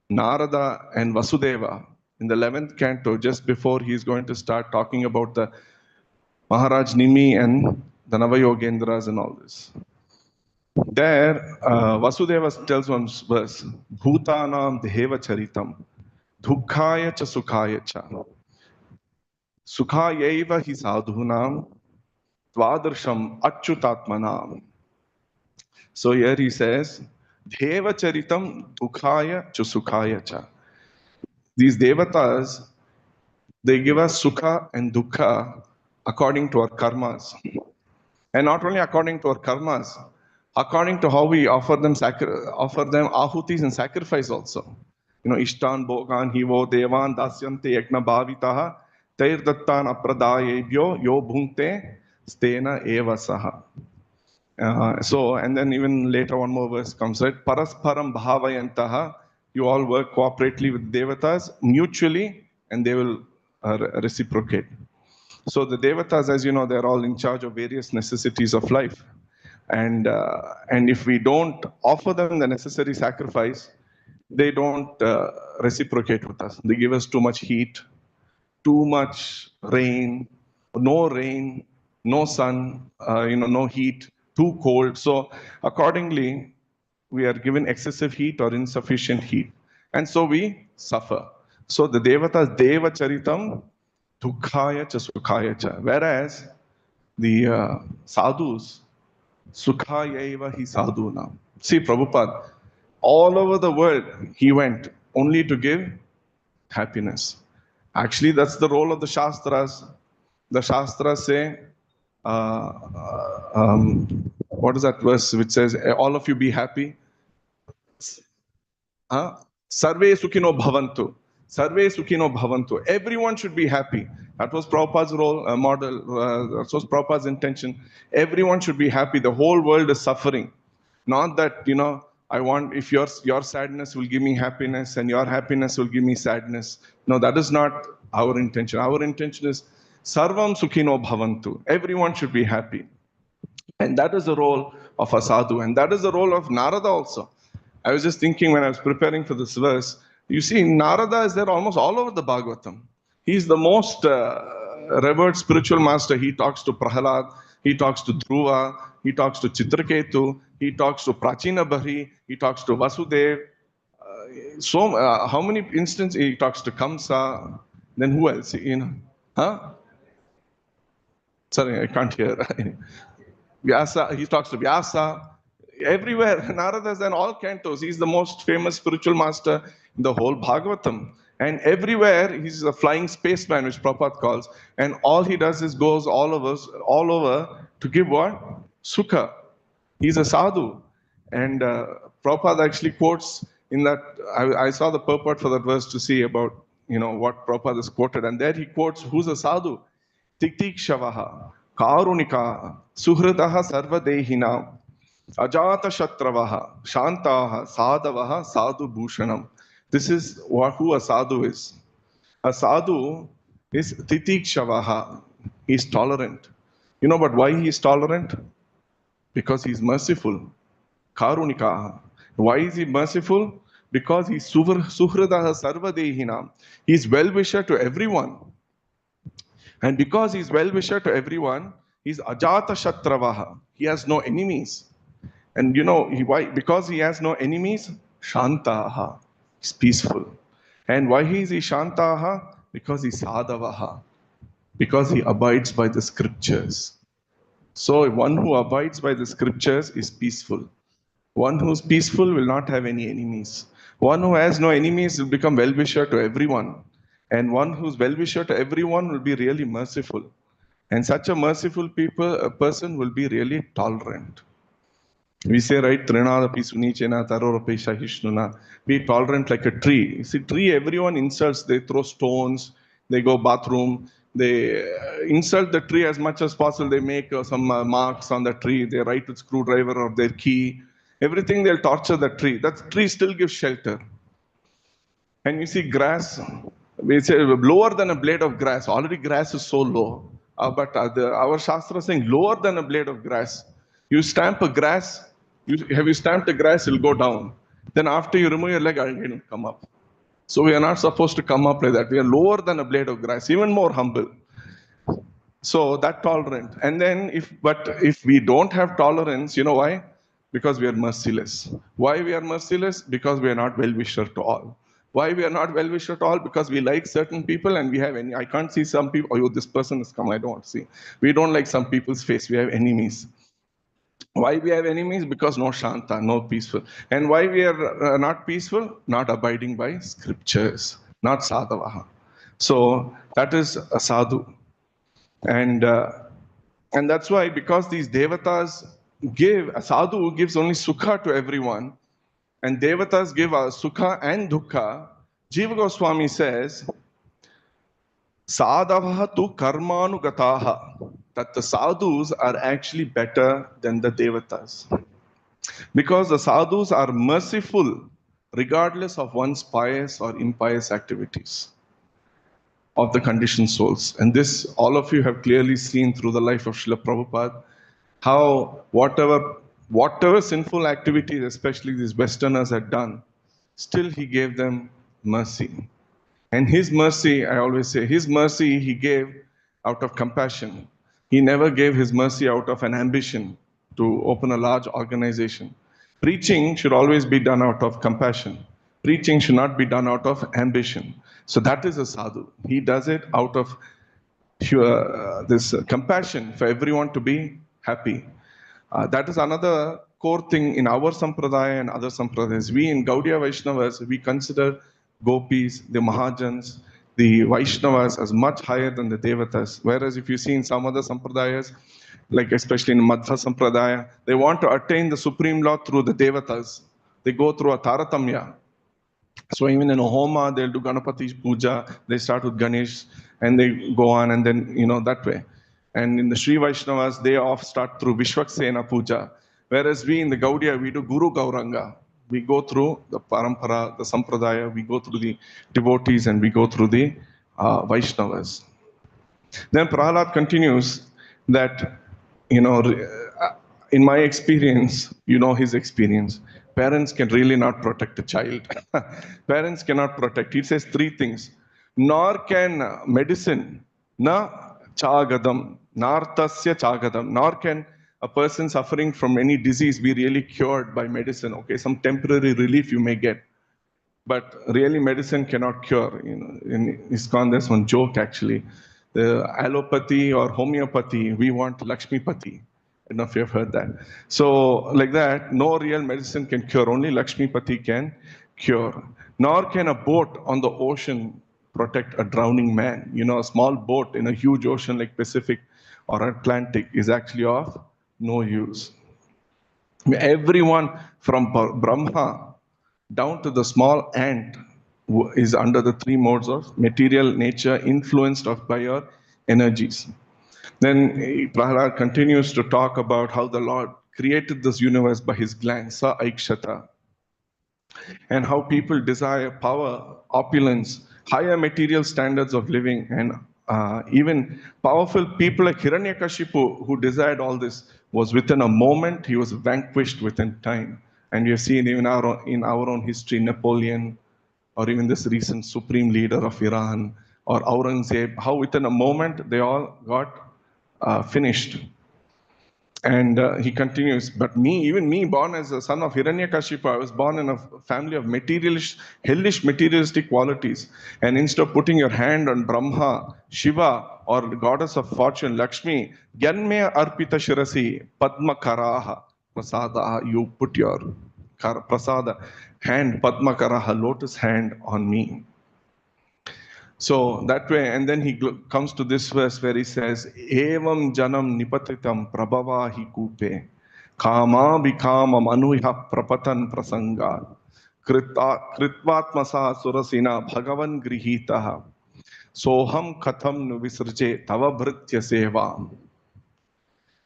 Speaker 1: Narada and Vasudeva, in the 11th canto, just before he's going to start talking about the Maharaj Nimi and the Navayogendras and all this. There, Vasudeva tells one verse, Bhutanam Deva Charitam, Dukhaya cha Sukhaya cha, Sukhayaiva hi sadhunam, Tvadarsham Achyutatmanam. So here he says, Deva Charitam Dukhaya cha Sukhaya cha. These devatas, they give us sukha and dukkha according to our karmas. And not only according to our karmas, according to how we offer them ahutis and sacrifice also. You know, Ishtan Bhogan Hivo Devan Dasyante Yagna Bhavitaha Tair Dattan Apradayebhyo Yo Bhunkte Stena Evasaha. So, and then even later one more verse comes, right? Parasparam Bhavayantaha. You all work cooperatively with devatas mutually, and they will reciprocate. So the devatas, as you know, they're all in charge of various necessities of life. And if we don't offer them the necessary sacrifice, they don't reciprocate with us. They give us too much heat, too much rain, no sun, no heat, too cold. So accordingly, we are given excessive heat or insufficient heat. And so we suffer. So the devatas, Deva Charitam, Dukhaya cha Sukhaya cha. Whereas the sadhus, Sukhayaiva hi sadhuna. See, Prabhupada, all over the world, he went only to give happiness. Actually, that's the role of the Shastras. The Shastras say, what is that verse which says, all of you be happy? Sarve Sukhino Bhavantu. Sarve Sukhino Bhavantu. Everyone should be happy. That was Prabhupada's role, model. That was Prabhupada's intention. Everyone should be happy. The whole world is suffering. Not that, I want, if your sadness will give me happiness and your happiness will give me sadness. No, that is not our intention. Our intention is Sarvam Sukhino Bhavantu. Everyone should be happy. And that is the role of a sadhu. And that is the role of Narada also. I was just thinking when I was preparing for this verse, you see, Narada is there almost all over the Bhagavatam. He's the most revered spiritual master. He talks to Prahalad, he talks to Dhruva, he talks to Chitraketu, he talks to Prachina Bhari, he talks to Vasudev. How many instances he talks to Kamsa? Then who else? Sorry, I can't hear. Vyasa, he talks to Vyasa. Everywhere, Narada is in all cantos. He's the most famous spiritual master in the whole Bhagavatam. And everywhere, he's a flying spaceman, which Prabhupada calls. And all he does is goes all over to give what? Sukha. He's a sadhu. And Prabhupada actually quotes in that, I saw the purport for that verse to see about, what Prabhupada is quoted. And there he quotes, who's a sadhu? Titikshavaha, Karunika, Suhradaha Sarvadehina, Ajata Shatravaha, Shantaha, Sadavaha, Sadhu Bhushanam. This is who a sadhu is. A sadhu is Titikshavaha. He's tolerant. But why he is tolerant? Because he's merciful. Karunika. Why is he merciful? Because he's Suhradaha Sarvadehina. He's well-wisher to everyone. And because he's well-wisher to everyone, he's Ajata Shatravaha. He has no enemies. And why? Because he has no enemies, Shantaha. He's peaceful. And why is he Shantaha? Because he's Sadavaha. Because he abides by the scriptures. So one who abides by the scriptures is peaceful. One who's peaceful will not have any enemies. One who has no enemies will become well-wisher to everyone. And one who's well-wisher to everyone will be really merciful. And such a merciful person will be really tolerant. We say, right, Trinadapi Sunichena, Tarorapi Shahishnuna. Be tolerant like a tree. You see, tree, everyone insults. They throw stones, they go bathroom, they insult the tree as much as possible. They make some marks on the tree. They write with screwdriver or their key. Everything, they'll torture the tree. That tree still gives shelter. And you see grass, we say lower than a blade of grass. Already grass is so low. But our Shastra is saying lower than a blade of grass. You stamp a grass, have you stamped a grass, it'll go down. Then after you remove your leg, again it'll come up. So we are not supposed to come up like that. We are lower than a blade of grass, even more humble. So that tolerant. And then if we don't have tolerance, you know why? Because we are merciless. Why we are merciless? Because we are not well-wisher to all. Why we are not well-wisher to all? Because we like certain people and we have any. I can't see some people, oh, this person has come, I don't want to see. We don't like some people's face, we have enemies. Why we have enemies? Because no shanta, no peaceful. And why we are not peaceful? Not abiding by scriptures, not sadhavaha. So that is a sadhu. And that's why, because these devatas give, a sadhu gives only sukha to everyone, and devatas give sukha and dukkha. Jiva Goswami says, sadhavaha tu karmanugataha, that the sadhus are actually better than the devatas. Because the sadhus are merciful regardless of one's pious or impious activities of the conditioned souls. And this, all of you have clearly seen through the life of Srila Prabhupada, how whatever sinful activities, especially these Westerners had done, still he gave them mercy. And his mercy, I always say, his mercy he gave out of compassion. He never gave his mercy out of an ambition to open a large organization. Preaching should always be done out of compassion. Preaching should not be done out of ambition. So that is a sadhu. He does it out of this compassion for everyone to be happy. That is another core thing in our sampradaya and other sampradayas. We in Gaudiya Vaishnavas, we consider gopis, the Mahajans, the Vaishnavas as much higher than the Devatas. Whereas if you see in some other sampradayas, like especially in Madhva Sampradaya, they want to attain the supreme law through the Devatas. They go through a Taratamya. So even in a homa, they'll do Ganapati puja, they start with Ganesh, and they go on, and then, that way. And in the Sri Vaishnavas, they off start through Vishwaksena puja. Whereas we in the Gaudiya, we do Guru Gauranga. We go through the Parampara, the Sampradaya, we go through the devotees, and we go through the Vaishnavas. Then Prahlad continues that, in my experience, his experience, parents can really not protect a child. Parents cannot protect. He says three things. Nor can medicine, na chagadam, nartasya chagadam, nor can a person suffering from any disease be really cured by medicine. Okay, some temporary relief you may get. But really, medicine cannot cure. In ISKCON, there's one joke actually. The allopathy or homeopathy, we want Lakshmipati. I don't know if you've heard that. So, like that, no real medicine can cure. Only Lakshmipati can cure. Nor can a boat on the ocean protect a drowning man. A small boat in a huge ocean like Pacific or Atlantic is actually of no use. Everyone from Brahma down to the small ant is under the three modes of material nature influenced by your energies. Then Prahlad continues to talk about how the Lord created this universe by his glance, sa aikshata, and how people desire power, opulence, higher material standards of living, and even powerful people like Hiranyakashipu, who desired all this, was within a moment, he was vanquished within time. And we have seen even in our own history, Napoleon, or even this recent supreme leader of Iran, or Aurangzeb, how within a moment they all got finished. And he continues, but even me, born as a son of Hiranyakashipu, I was born in a family of hellish materialistic qualities. And instead of putting your hand on Brahma, Shiva, or the goddess of fortune, Lakshmi, Gyanme Arpita Shirasi, Padma Karaha, Prasada, you put your prasada hand, Padma Karaha, lotus hand on me. So that way, and then he comes to this verse where he says, Evam janam nipatitam prabhava hi kupe, kama bikama manuha prapatan prasanga, kritvatmasa surasina bhagavan grihitaha, soham katham nu visrje tava bhritya seva.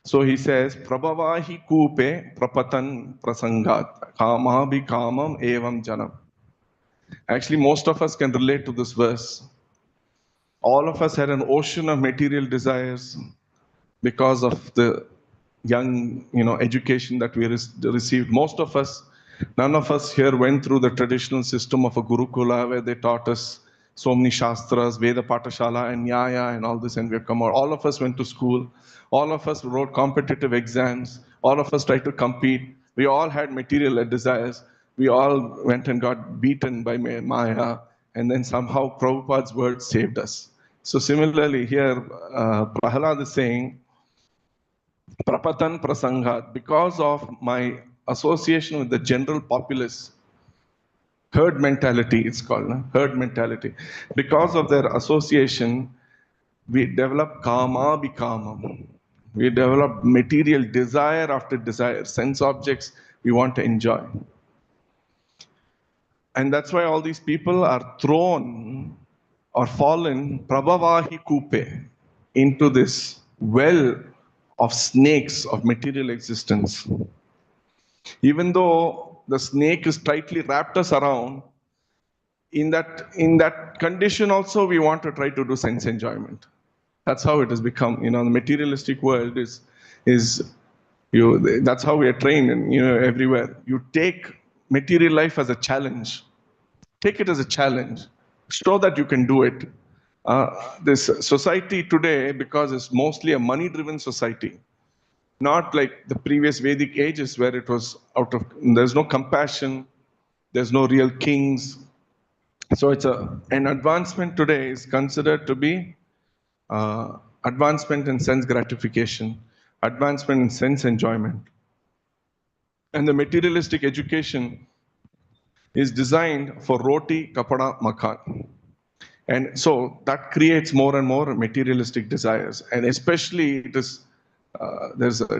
Speaker 1: So he says, prabhava hi kupe prapatan prasangat, kama bikamam evam janam. Actually, most of us can relate to this verse. All of us had an ocean of material desires because of the young, education that we received. Most of us None of us here went through the traditional system of a Gurukula where they taught us so many Shastras, Veda Patashala and Nyaya and all this, and we have come out. All of us went to school. All of us wrote competitive exams. All of us tried to compete. We all had material desires. We all went and got beaten by Maya, and then somehow Prabhupada's word saved us. So similarly here, Prahalad is saying, Prapatan Prasangat, because of my association with the general populace, herd mentality, it's called, no? Herd mentality. Because of their association, we develop kama bikamam. We develop material desire after desire, sense objects we want to enjoy. And that's why all these people are thrown or fallen prabhavahi kupe into this well of snakes of material existence. Even though the snake is tightly wrapped us around, in that condition also we want to try to do sense enjoyment. That's how it has become. The materialistic world is that's how we are trained, and everywhere. You take material life as a challenge. Take it as a challenge. Show that you can do it. This society today, because it's mostly a money-driven society, not like the previous Vedic ages where it was there's no compassion, there's no real kings. So an advancement today is considered to be advancement in sense gratification, advancement in sense enjoyment. And the materialistic education is designed for roti, kapada, makan. And so that creates more and more materialistic desires. And especially there's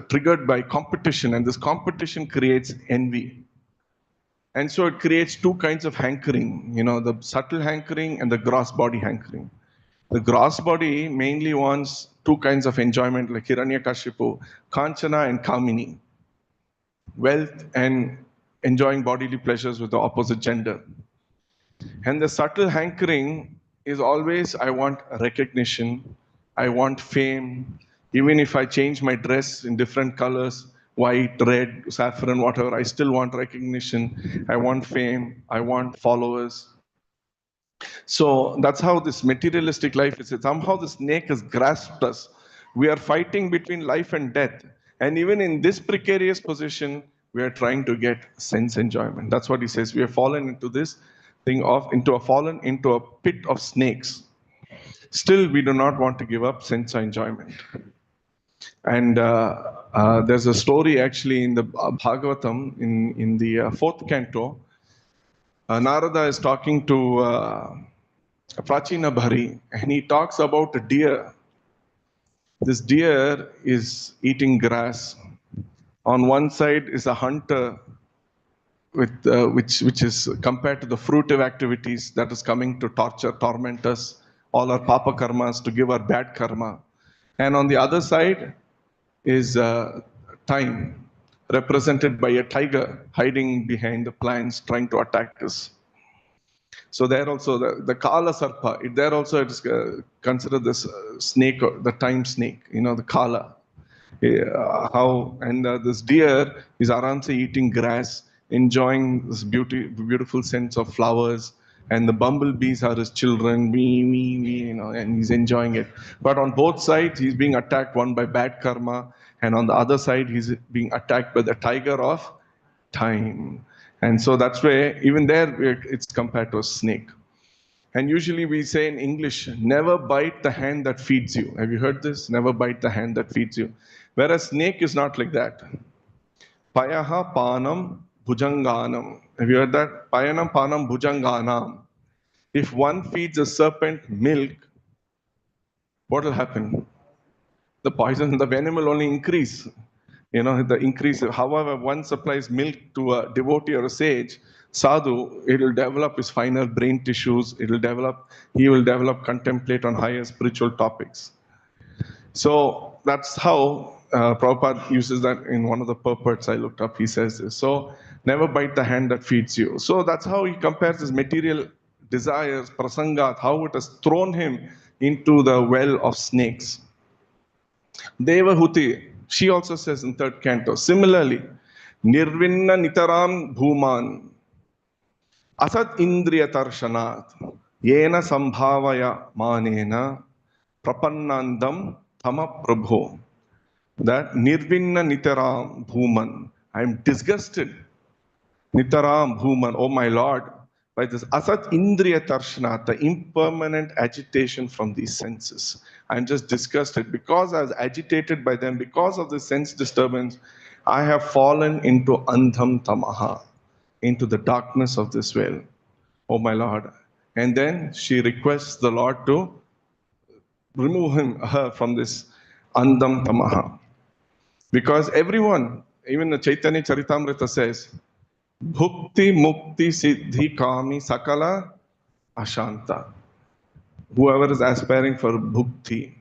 Speaker 1: triggered by competition, and this competition creates envy. And so it creates two kinds of hankering, the subtle hankering and the gross body hankering. The gross body mainly wants two kinds of enjoyment, like Hiranyakashipu, Kanchana and Kamini, wealth and enjoying bodily pleasures with the opposite gender. And the subtle hankering is always, I want recognition, I want fame. Even if I change my dress in different colors, white, red, saffron, whatever, I still want recognition. I want fame, I want followers. So that's how this materialistic life is. Somehow the snake has grasped us. We are fighting between life and death. And even in this precarious position, we are trying to get sense enjoyment. That's what he says. We have fallen into this thing into a pit of snakes. Still, we do not want to give up sense enjoyment. And there's a story actually in the Bhagavatam, in the fourth canto. Narada is talking to Prachina Bhari, and he talks about a deer. This deer is eating grass. On one side is a hunter, which is compared to the fruitive activities that is coming to torment us, all our papa karmas, to give our bad karma. And on the other side is time, represented by a tiger hiding behind the plants, trying to attack us. So there also the Kala Sarpa, there also it is considered this snake, the time snake, the Kala. This deer is aramse eating grass, enjoying this beautiful sense of flowers, and the bumblebees are his children, and he's enjoying it. But on both sides, he's being attacked, one by bad karma, and on the other side, he's being attacked by the tiger of time. And so that's where, even there, it's compared to a snake. And usually we say in English, never bite the hand that feeds you. Have you heard this? Never bite the hand that feeds you. Whereas snake is not like that. Payaha panam bhujanganam. Have you heard that? Payanam panam bhujanganam. If one feeds a serpent milk, what will happen? The poison, the venom will only increase. The increase. However, one supplies milk to a devotee or a sage, sadhu, it will develop his finer brain tissues. He will develop, contemplate on higher spiritual topics. So that's how Prabhupada uses that in one of the purports I looked up. He says this. So never bite the hand that feeds you. So that's how he compares his material desires, prasangat, how it has thrown him into the well of snakes. Devahuti, she also says in third canto, similarly, Nirvinna nitaram bhuman. Asat indriya tarshanat. Yena sambhavaya manena. Prapannandam tama prabho. That nirvinna nitaram bhuman. I am disgusted. Nitaram bhuman, oh my Lord, by this asat indriya tarshana, the impermanent agitation from these senses. I'm just disgusted because I was agitated by them, because of the sense disturbance. I have fallen into andham tamaha, into the darkness of this well, oh my Lord. And then she requests the Lord to remove her from this andham tamaha. Because everyone, even the Chaitanya Charitamrita says, Bhukti Mukti Siddhi Kami Sakala Ashanta. Whoever is aspiring for bhukti,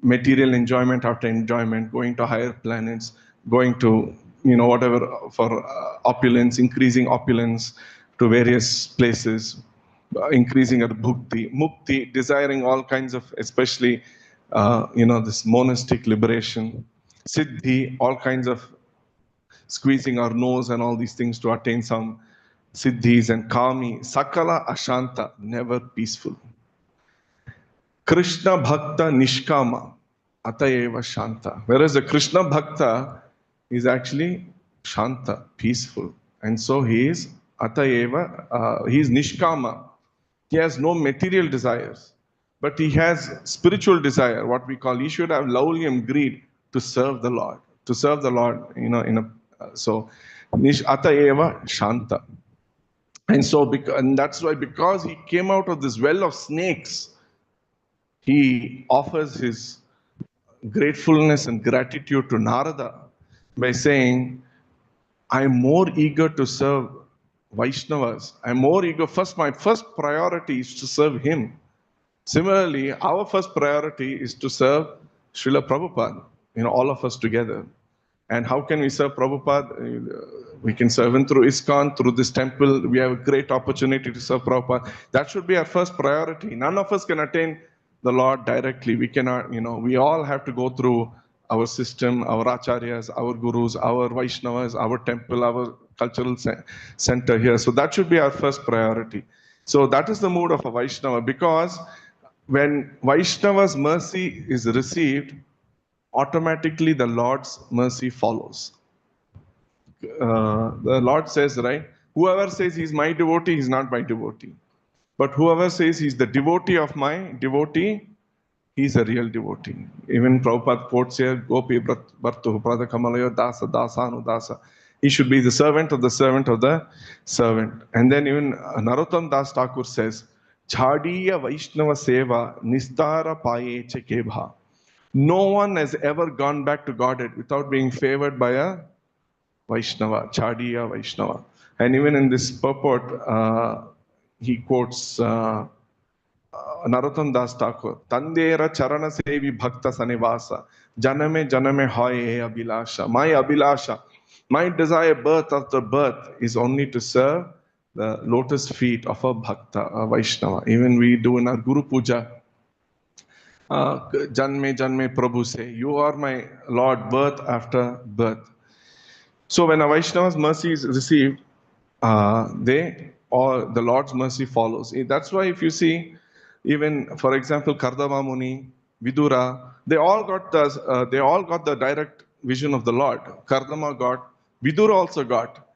Speaker 1: material enjoyment after enjoyment, going to higher planets, going to, whatever for opulence, increasing opulence to various places, increasing our bhukti, mukti, desiring all kinds of, especially, this monastic liberation, siddhi, all kinds of squeezing our nose and all these things to attain some siddhis, and kami, sakala ashanta, never peaceful. Krishna bhakta nishkama, atayeva shanta. Whereas the Krishna bhakta is actually shanta, peaceful. And so he is atayeva, he is nishkama. He has no material desires, but he has spiritual desire, what we call, he should have laulyam, greed, to serve the Lord. To serve the Lord, so atayeva shanta. And so, and that's why, because he came out of this well of snakes, he offers his gratefulness and gratitude to Narada by saying, I'm more eager to serve Vaishnavas. I'm more eager. My first priority is to serve him. Similarly, our first priority is to serve Srila Prabhupada, all of us together. And how can we serve Prabhupada? We can serve him through ISKCON, through this temple. We have a great opportunity to serve Prabhupada. That should be our first priority. None of us can attain the Lord directly. We cannot, we all have to go through our system, our acharyas, our gurus, our Vaishnavas, our temple, our cultural center here. So that should be our first priority. So that is the mood of a Vaishnava, because when Vaishnava's mercy is received, automatically the Lord's mercy follows. The Lord says, right, whoever says he's my devotee, he's not my devotee. But whoever says he's the devotee of my devotee, he's a real devotee. Even Prabhupada quotes here, Gopi Bhartu Prada Kamalayo Dasa Dasanu Dasa. He should be the servant of the servant of the servant. And then even Narottam Das Thakur says, Chhadiya Vaishnava Seva Nistara Paye Chekebha. No one has ever gone back to Godhead without being favored by a Vaishnava, Chhadiya Vaishnava. And even in this purport, he quotes Narottam Das Thakur, Tandera Charana Sevi Bhakta Sanivasa, Janame Janame Hoye Abhilasha. My Abhilasha, my desire birth after birth is only to serve the lotus feet of a Bhakta, a Vaishnava. Even we do in our Guru Puja, Janme Janme Prabhu say, you are my Lord, birth after birth. So when a Vaishnava's mercy is received, the Lord's mercy follows. That's why if you see, even for example, Kardama Muni, Vidura, they all got the direct vision of the Lord. Kardama got, Vidura also got.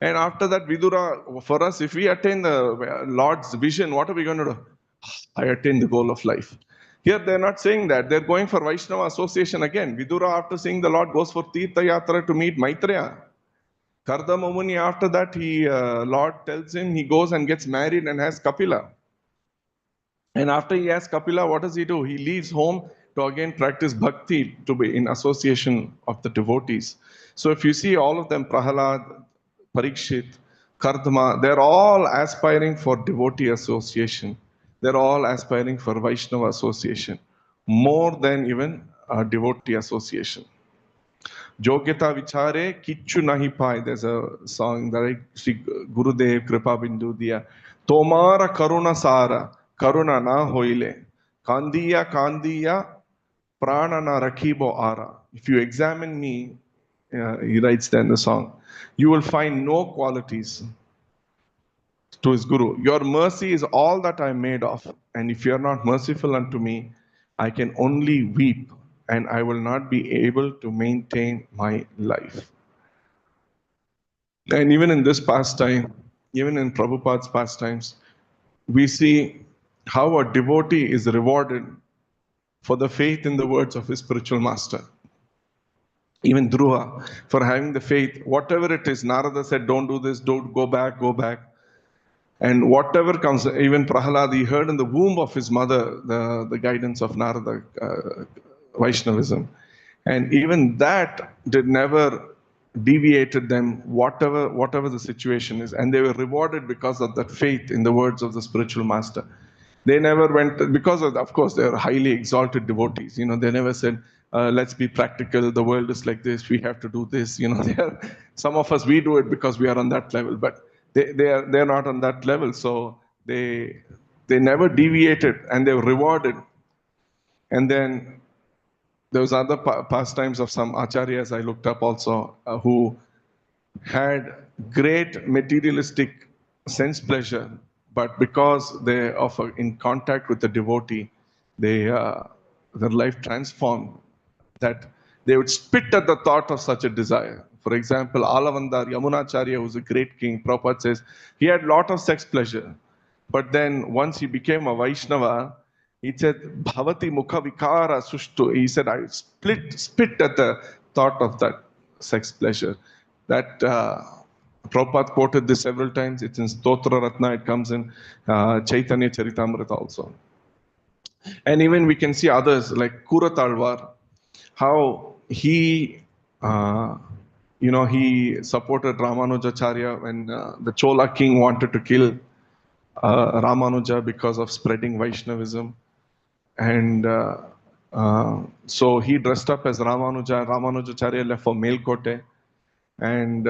Speaker 1: And after that, Vidura, for us, if we attain the Lord's vision, what are we going to do? I attained the goal of life. Here they're not saying that. They're going for Vaishnava association again. Vidura, after seeing the Lord, goes for Tirtha Yatra to meet Maitreya. Kardama Muni, after that, Lord tells him, he goes and gets married and has Kapila. And after he has Kapila, what does he do? He leaves home to again practice bhakti, to be in association of the devotees. So if you see all of them, Prahalad, Parikshit, Kardama, they're all aspiring for devotee association. They're all aspiring for Vaishnava association, more than even devotee association. Jogyata Vichare Kichu Nahi Pai. There's a song that Sri Gurudev Kripa Bindu Diya. Tomara Karuna Sara, Karuna na hoile. Kandiya Kandiya, Prana na Rakibo Ara. If you examine me, he writes there in the song, you will find no qualities to his guru. Your mercy is all that I am made of. And if you are not merciful unto me, I can only weep and I will not be able to maintain my life. And even in this pastime, even in Prabhupada's pastimes, we see how a devotee is rewarded for the faith in the words of his spiritual master. Even Dhruva, for having the faith, whatever it is, Narada said, don't do this, don't go back, go back. And whatever comes, even Prahalad, he heard in the womb of his mother the guidance of Narada, Vaishnavism. And even that did never deviated them, whatever the situation is. And they were rewarded because of that faith in the words of the spiritual master. They never went, because of course, they are highly exalted devotees. They never said, let's be practical, the world is like this, we have to do this. Some of us, we do it because we are on that level, but they're not on that level. So they never deviated and they were rewarded. And then there was other pastimes of some acharyas I looked up also, who had great materialistic sense pleasure, but because they are in contact with the devotee, their life transformed. That they would spit at the thought of such a desire. For example, Alavandar Yamunacharya, who's a great king, Prabhupada says he had a lot of sex pleasure, but then once he became a Vaishnava, he said, Bhavati Mukha Vikara Sushtu. He said, I spit at the thought of that sex pleasure. That Prabhupada quoted this several times. It's in Stotra Ratna, it comes in Chaitanya Charitamrita also. And even we can see others like Kuratalwar, how he supported Ramanujacharya when the Chola king wanted to kill Ramanuja because of spreading Vaishnavism. And so he dressed up as Ramanuja. Ramanujacharya left for Melkote. And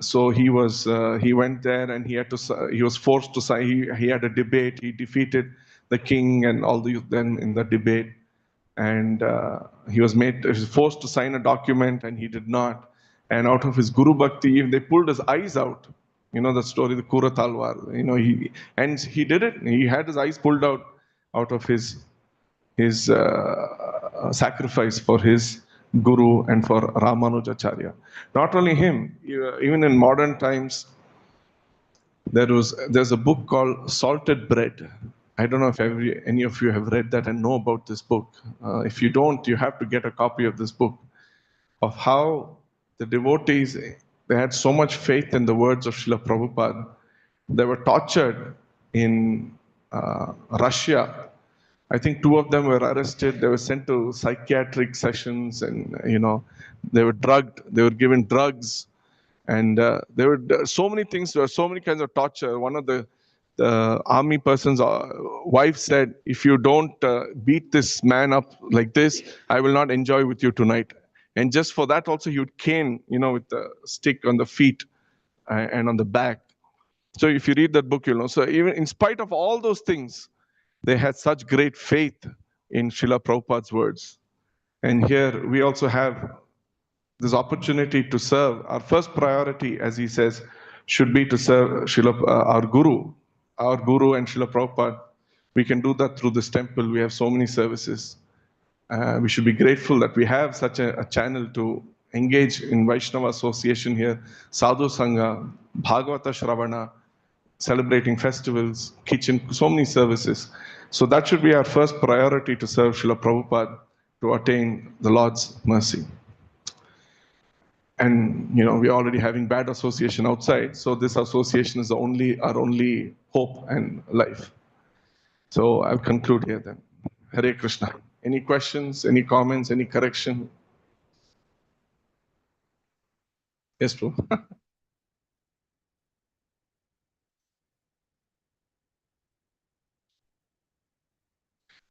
Speaker 1: so he went there and he was forced to sign. He had a debate. He defeated the king and all them in the debate. And he was forced to sign a document and he did not. And out of his Guru Bhakti, they pulled his eyes out. The story, the Kura Talwar. He did it. He had his eyes pulled out of his sacrifice for his guru and for Ramanujacharya. Not only him, even in modern times, there's a book called Salted Bread. I don't know if any of you have read that and know about this book. If you don't, you have to get a copy of this book, of how the devotees, they had so much faith in the words of Srila Prabhupada. They were tortured in Russia. I think 2 of them were arrested. They were sent to psychiatric sessions, and they were drugged. They were given drugs, and there were so many things. There were so many kinds of torture. One of the army person's wife said, "If you don't beat this man up like this, I will not enjoy with you tonight." And just for that, also, he would cane, with the stick on the feet and on the back. So if you read that book, you'll know. So even in spite of all those things, they had such great faith in Srila Prabhupada's words. And here we also have this opportunity to serve. Our first priority, as he says, should be to serve our Guru and Srila Prabhupada. We can do that through this temple. We have so many services. We should be grateful that we have such a channel to engage in Vaishnava association here, Sadhu Sangha, Bhagavata Shravana, celebrating festivals, kitchen, so many services. So that should be our first priority, to serve Srila Prabhupada, to attain the Lord's mercy. And we're already having bad association outside, so this association is our only hope and life. So I'll conclude here then. Hare Krishna. Any questions, any comments, any correction? Yes, Prabhu.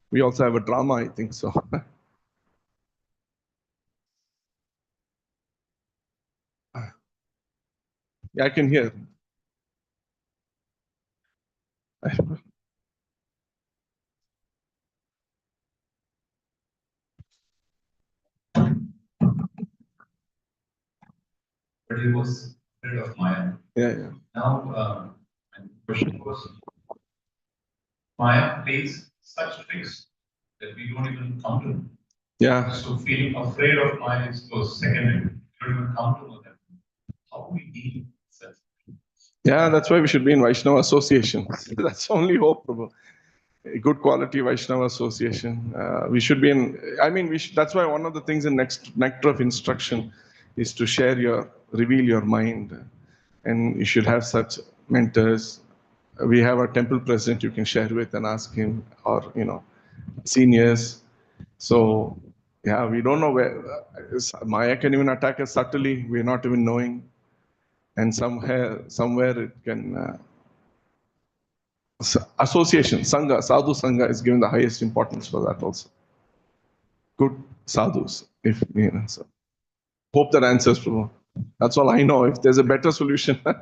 Speaker 1: We also have a drama, I think so. Yeah, I can hear. but he was afraid of Maya. Yeah. Now, and the question was, Maya plays such tricks that we don't even come to know. Yeah. So feeling afraid of Maya is close secondary. We don't even come to know that. How do we deal with such? Yeah, that's why we should be in Vaishnava association. That's the only hope, Prabhu. A good quality Vaishnava association. We should be in. I mean, that's why one of the things in next nectar of instruction is to reveal your mind, and you should have such mentors. We have a temple president you can share with and ask him, or seniors. So yeah, we don't know where Maya can even attack us subtly. We're not even knowing, and somewhere it can. Association, Sangha, Sadhu Sangha is given the highest importance for that also. Good sadhus, if so. Hope that answers, Prabhu. That's all I know. If there's a better solution.
Speaker 2: My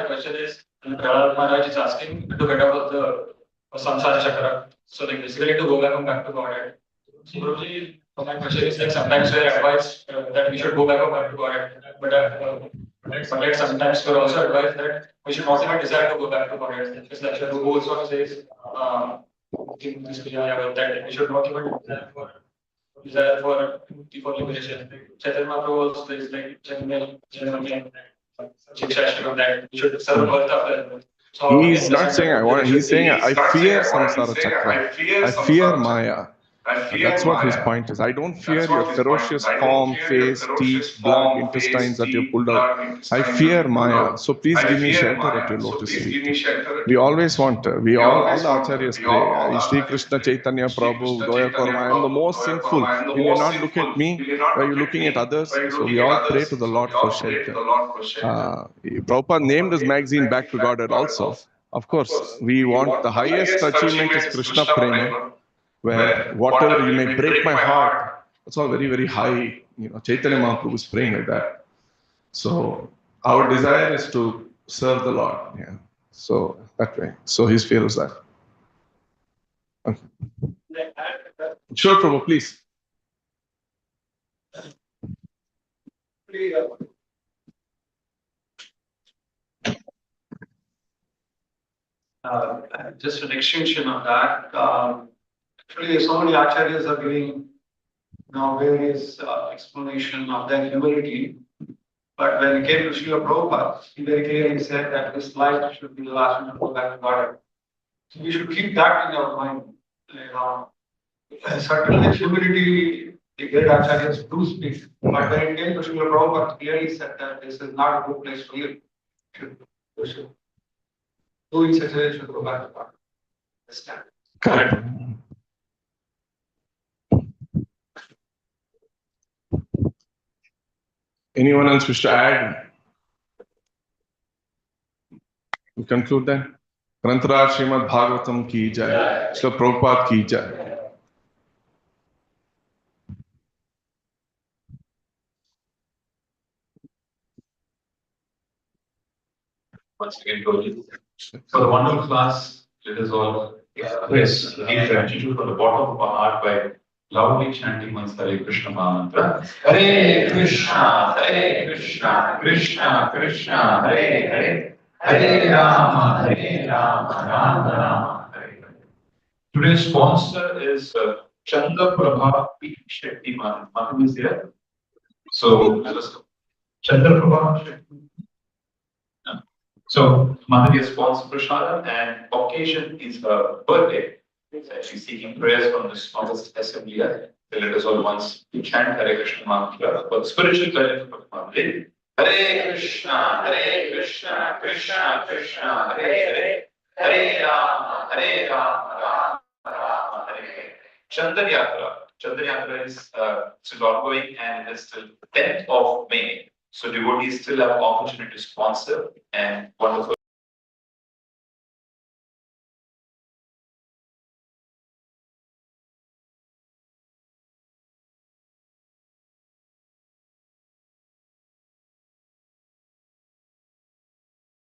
Speaker 2: question is, Maharaj is asking to get out of the samsara chakra. So like basically to go back to Godhead. So Guruji, my question is like sometimes we're advised that we should go back to Godhead, but sometimes we're also advised that we should not even desire to go back to Godhead. It's like the also says that we should not even desire for liberation. Chaitanya Mahaprabhu also says like
Speaker 1: He's not saying I want. He's saying I fear samsara chakra. I fear Maya. That's what his point is. I don't fear your ferocious form, face, teeth, blood, intestines that you pulled out. I fear Maya. So please give me shelter at your lotus feet. We always want, all the acharyas pray. Shri Krishna Chaitanya Prabhu, Doya Karma. I am the most sinful. Will you not look at me? Why are you looking at others? So we all pray to the Lord for shelter. Prabhupada named his magazine Back to Godhead also. Of course, we want the highest achievement is Krishna Prema, where whatever you may break my heart, it's all very, very high. Chaitanya Mahaprabhu is praying like that. So our desire is to serve the Lord. Yeah. So that way. So his fear is that. Okay. Sure, Prabhu, please.
Speaker 2: Just an extension of that. Actually, so many acharyas are giving various explanation of their humility. But when it came to Srila Prabhupada, he very clearly said that this life should be the last one to go back to God. So we should keep that in our mind. Certainly, humility, the great acharyas do speak. But when it came to Srila Prabhupada, clearly said that this is not a good place to live. Doing such a should go back to God. Understand?
Speaker 1: Correct. Anyone else wish to add? We conclude then. Grantaraj Srimad Bhagavatam ki jai. Srila Prabhupada ki jai.
Speaker 2: Once again, Goji, for the wonderful class, let us all express deep gratitude from the bottom of our heart by loudly chanting once Hare Krishna Mahamantra. Hare Krishna, Krishna Krishna, Hare Hare, Hare Rama, Rama Rama, Hare Hare. Today's sponsor is Chandra Prabha P. Shetty Mahan. Mahan is there. So let us go. Chandra Prabha Shetty. So, Madhuri is sponsor Prashada, and occasion is her birthday. She's seeking prayers from this August assembly. Let us all once chant Hare Krishna Mantra for the spiritual benefit of Madhuri. Hare Krishna, Krishna Krishna, Hare Hare, Hare Rama, Rama, Hare Hare. Chandra Yatra. Chandra Yatra is still ongoing and it is till 10th of May. So devotees still have opportunity to sponsor and wonderful.